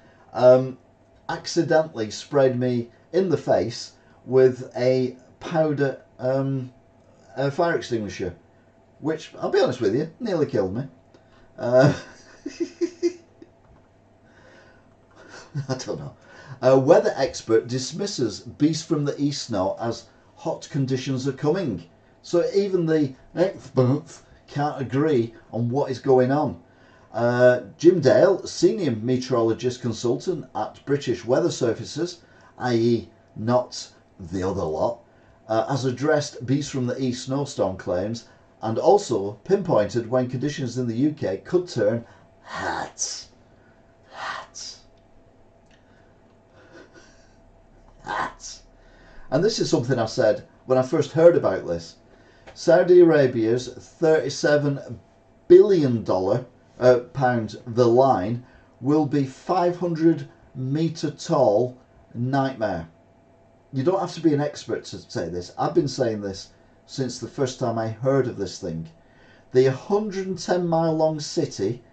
accidentally sprayed me in the face with a powder fire extinguisher, which, I'll be honest with you, nearly killed me. I don't know. A weather expert dismisses beast from the east snow as hot conditions are coming. So even the experts can't agree on what is going on. Jim Dale, senior meteorologist consultant at British Weather Services, i.e. not the other lot, has addressed beast from the east snowstorm claims and also pinpointed when conditions in the UK could turn hot. And this is something I said when I first heard about this. Saudi Arabia's $37 billion pound The Line will be 500 metre tall nightmare. You don't have to be an expert to say this. I've been saying this since the first time I heard of this thing. The 110-mile long city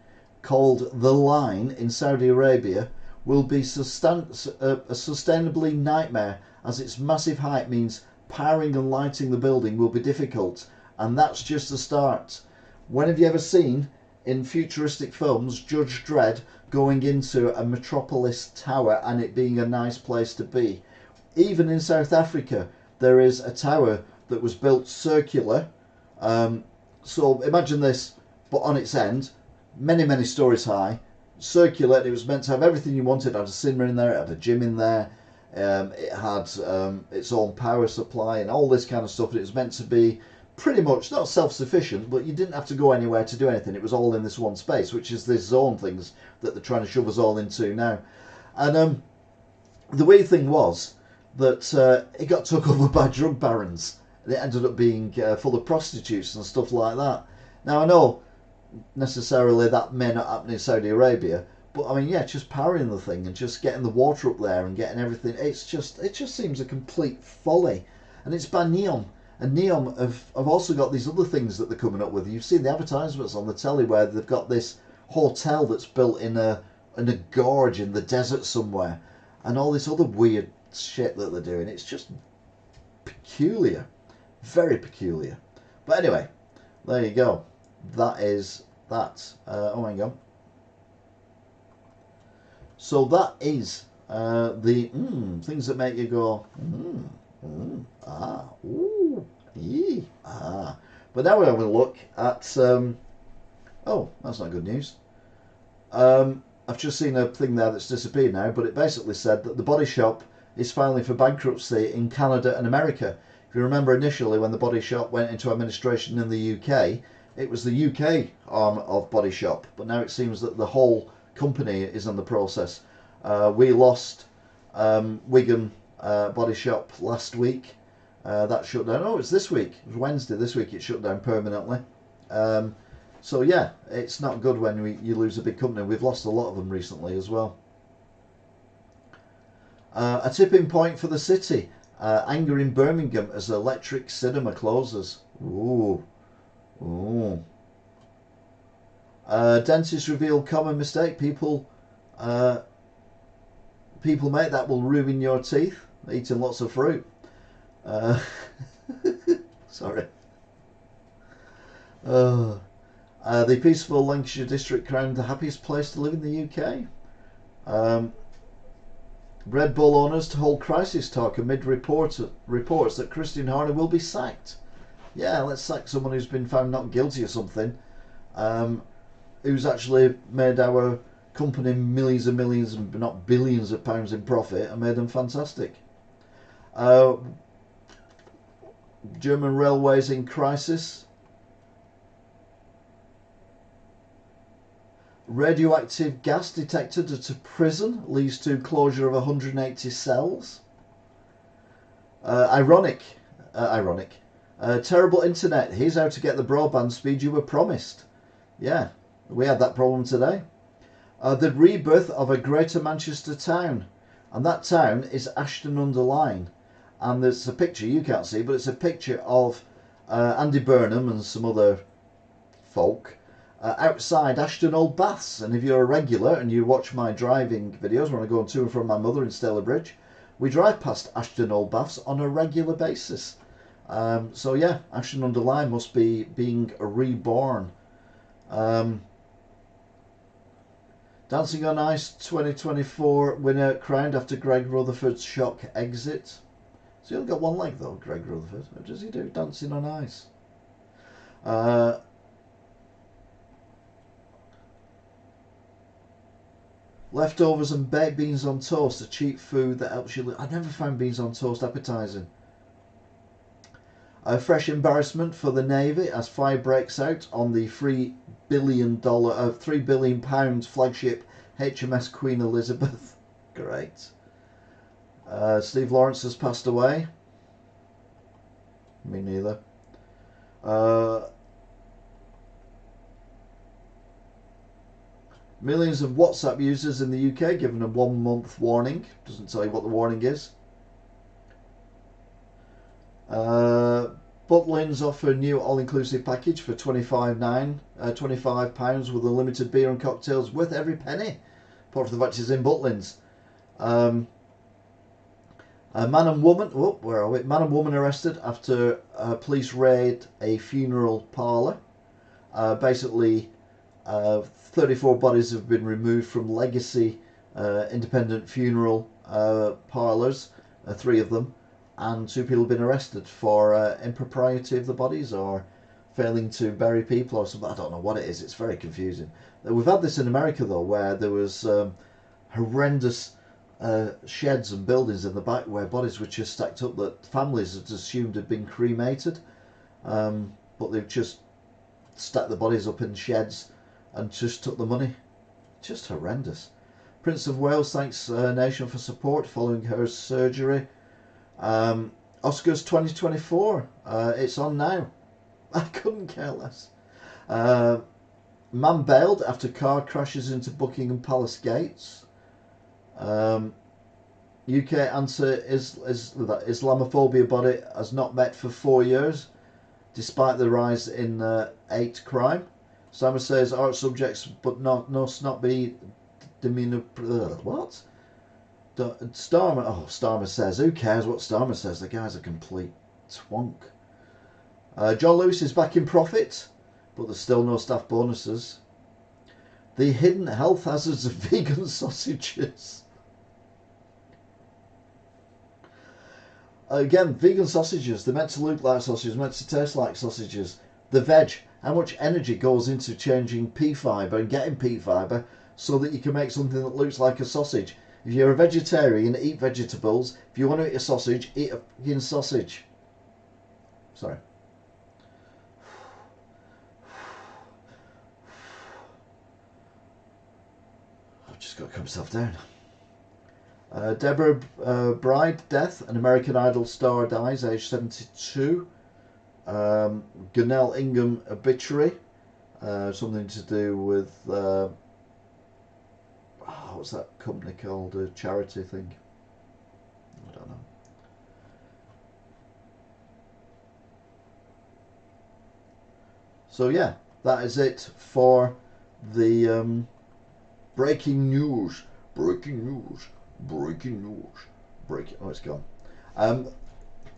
called The Line in Saudi Arabia will be a sustainably nightmare, as its massive height means powering and lighting the building will be difficult, and that's just the start. When have you ever seen in futuristic films Judge Dredd going into a metropolis tower and it being a nice place to be? Even in South Africa, there is a tower that was built circular. So imagine this, but on its end, many, many stories high, circular. It was meant to have everything you wanted. It had a cinema in there, it had a gym in there, it had its own power supply and all this kind of stuff. It was meant to be pretty much not self-sufficient, but you didn't have to go anywhere to do anything. It was all in this one space, which is this zone things that they're trying to shove us all into now. And the weird thing was that it got took over by drug barons. It ended up being full of prostitutes and stuff like that. Now I know necessarily that may not happen in Saudi Arabia, but I mean, yeah, just powering the thing and just getting the water up there and getting everything. It just seems a complete folly, and it's by Neom. And Neom have also got these other things that they're coming up with. You've seen the advertisements on the telly where they've got this hotel that's built in a gorge in the desert somewhere, and all this other weird shit that they're doing. It's just peculiar, very peculiar. But anyway, there you go. That is that. Oh my god. So that is the things that make you go ooh, ee, ah. But now we're having a look at oh, that's not good news. I've just seen a thing there that's disappeared now, but it basically said that the Body Shop is filing for bankruptcy in Canada and America. If you remember initially when the Body Shop went into administration in the UK, it was the UK arm of Body Shop, but now it seems that the whole company is in the process. We lost Wigan Body Shop last week. That shut down. Oh, it's this week. It was Wednesday. This week it shut down permanently. So yeah, it's not good when you lose a big company. We've lost a lot of them recently as well. A tipping point for the city. Anger in Birmingham as electric cinema closes. Ooh. Ooh. Dentists reveal common mistake people make that will ruin your teeth. Eating lots of fruit. Sorry. The peaceful Lancashire district crowned the happiest place to live in the UK. Red Bull owners to hold crisis talk amid reports that Christian Horner will be sacked. Yeah, let's sack someone who's been found not guilty of something, who's actually made our company millions and millions, not billions of pounds in profit, and made them fantastic. German railways in crisis. Radioactive gas detected at a prison leads to closure of 180 cells. Ironic. Terrible internet. Here's how to get the broadband speed you were promised. Yeah, we had that problem today. The rebirth of a greater Manchester town. And that town is Ashton-under-Lyne. And there's a picture, you can't see, but it's a picture of Andy Burnham and some other folk outside Ashton Old Baths. And if you're a regular and you watch my driving videos when I go to and from my mother in Stalybridge, we drive past Ashton Old Baths on a regular basis. So yeah, Ashton-under-Lyne must be being reborn. Dancing on Ice 2024 winner crowned after Greg Rutherford's shock exit. So he only got one leg though, Greg Rutherford. What does he do? Dancing on Ice. Leftovers and baked beans on toast, a cheap food that helps you live. I never found beans on toast appetising. A fresh embarrassment for the Navy as fire breaks out on the £3 billion flagship HMS Queen Elizabeth. Great. Steve Lawrence has passed away. Me neither. Millions of WhatsApp users in the UK given a 1 month warning. Doesn't tell you what the warning is. Butlins offer a new all-inclusive package for £25 with unlimited beer and cocktails worth every penny. Apart from the fact it's in Butlins. Man and woman. Oh, where are we? Man and woman arrested after police raid a funeral parlour. Basically, 34 bodies have been removed from legacy independent funeral parlours, 3 of them, and 2 people have been arrested for impropriety of the bodies or failing to bury people or something. I don't know what it is. It's very confusing. We've had this in America though, where there was horrendous sheds and buildings in the back where bodies were just stacked up that families had assumed had been cremated, but they've just stacked the bodies up in sheds and just took the money. Just horrendous. Prince of Wales thanks nation for support following her surgery. Oscars 2024, it's on now. I couldn't care less. Man bailed after car crashes into Buckingham Palace gates. UK answer is Islamophobia body has not met for 4 years, despite the rise in hate crime. Starmer says art subjects, but must not be demeanor. What? Starmer says. Who cares what Starmer says? The guy's a complete twonk. John Lewis is back in profit, but there's still no staff bonuses. The hidden health hazards of vegan sausages. Again, vegan sausages, they're meant to look like sausages, meant to taste like sausages. The veg, how much energy goes into changing pea fibre and getting pea fibre so that you can make something that looks like a sausage. If you're a vegetarian, eat vegetables. If you want to eat a sausage, eat a fucking sausage. Sorry. I've just got to calm myself down. Deborah Bride death. An American Idol star dies, age 72. Gunnell Ingham obituary. Something to do with what's that company called? A charity thing. I don't know. So yeah, that is it for the breaking news. Breaking news. Breaking news. Breaking. Oh, it's gone. And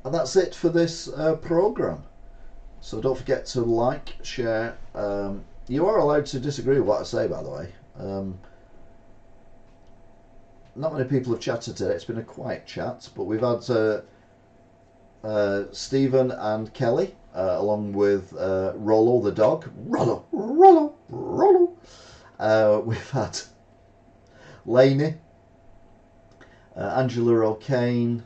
that's it for this program. So don't forget to like, share. You are allowed to disagree with what I say, by the way. Not many people have chatted today. It's been a quiet chat, but we've had Stephen and Kelly, along with Rollo the dog. Rollo. We've had Lainey, Angela O'Kane,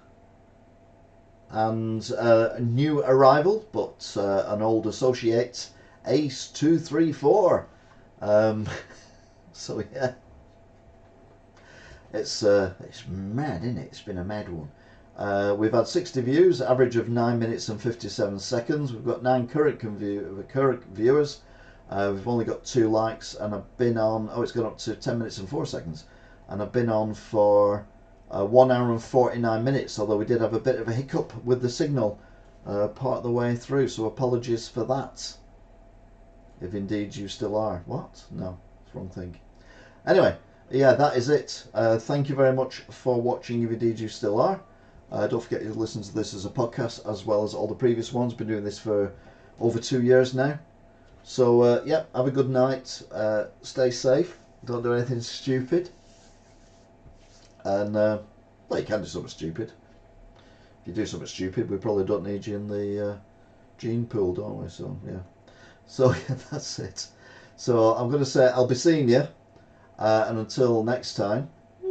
and a new arrival, but an old associate, Ace234. So yeah, it's mad, isn't it? It's been a mad one. We've had 60 views, average of 9 minutes and 57 seconds. We've got 9 current viewers. We've only got 2 likes, and I've been on. Oh, it's gone up to 10 minutes and 4 seconds, and I've been on for 1 hour and 49 minutes. Although we did have a bit of a hiccup with the signal part of the way through, so apologies for that. If indeed you still are. What? No, it's the wrong thing. Anyway, yeah, that is it. Thank you very much for watching, if indeed you still are. Don't forget to listen to this as a podcast, as well as all the previous ones. Been doing this for over 2 years now. So, yeah, have a good night. Stay safe. Don't do anything stupid. And, well, you can do something stupid. If you do something stupid, we probably don't need you in the gene pool, don't we? So, yeah. So, yeah, that's it. So, I'm going to say I'll be seeing you. And until next time,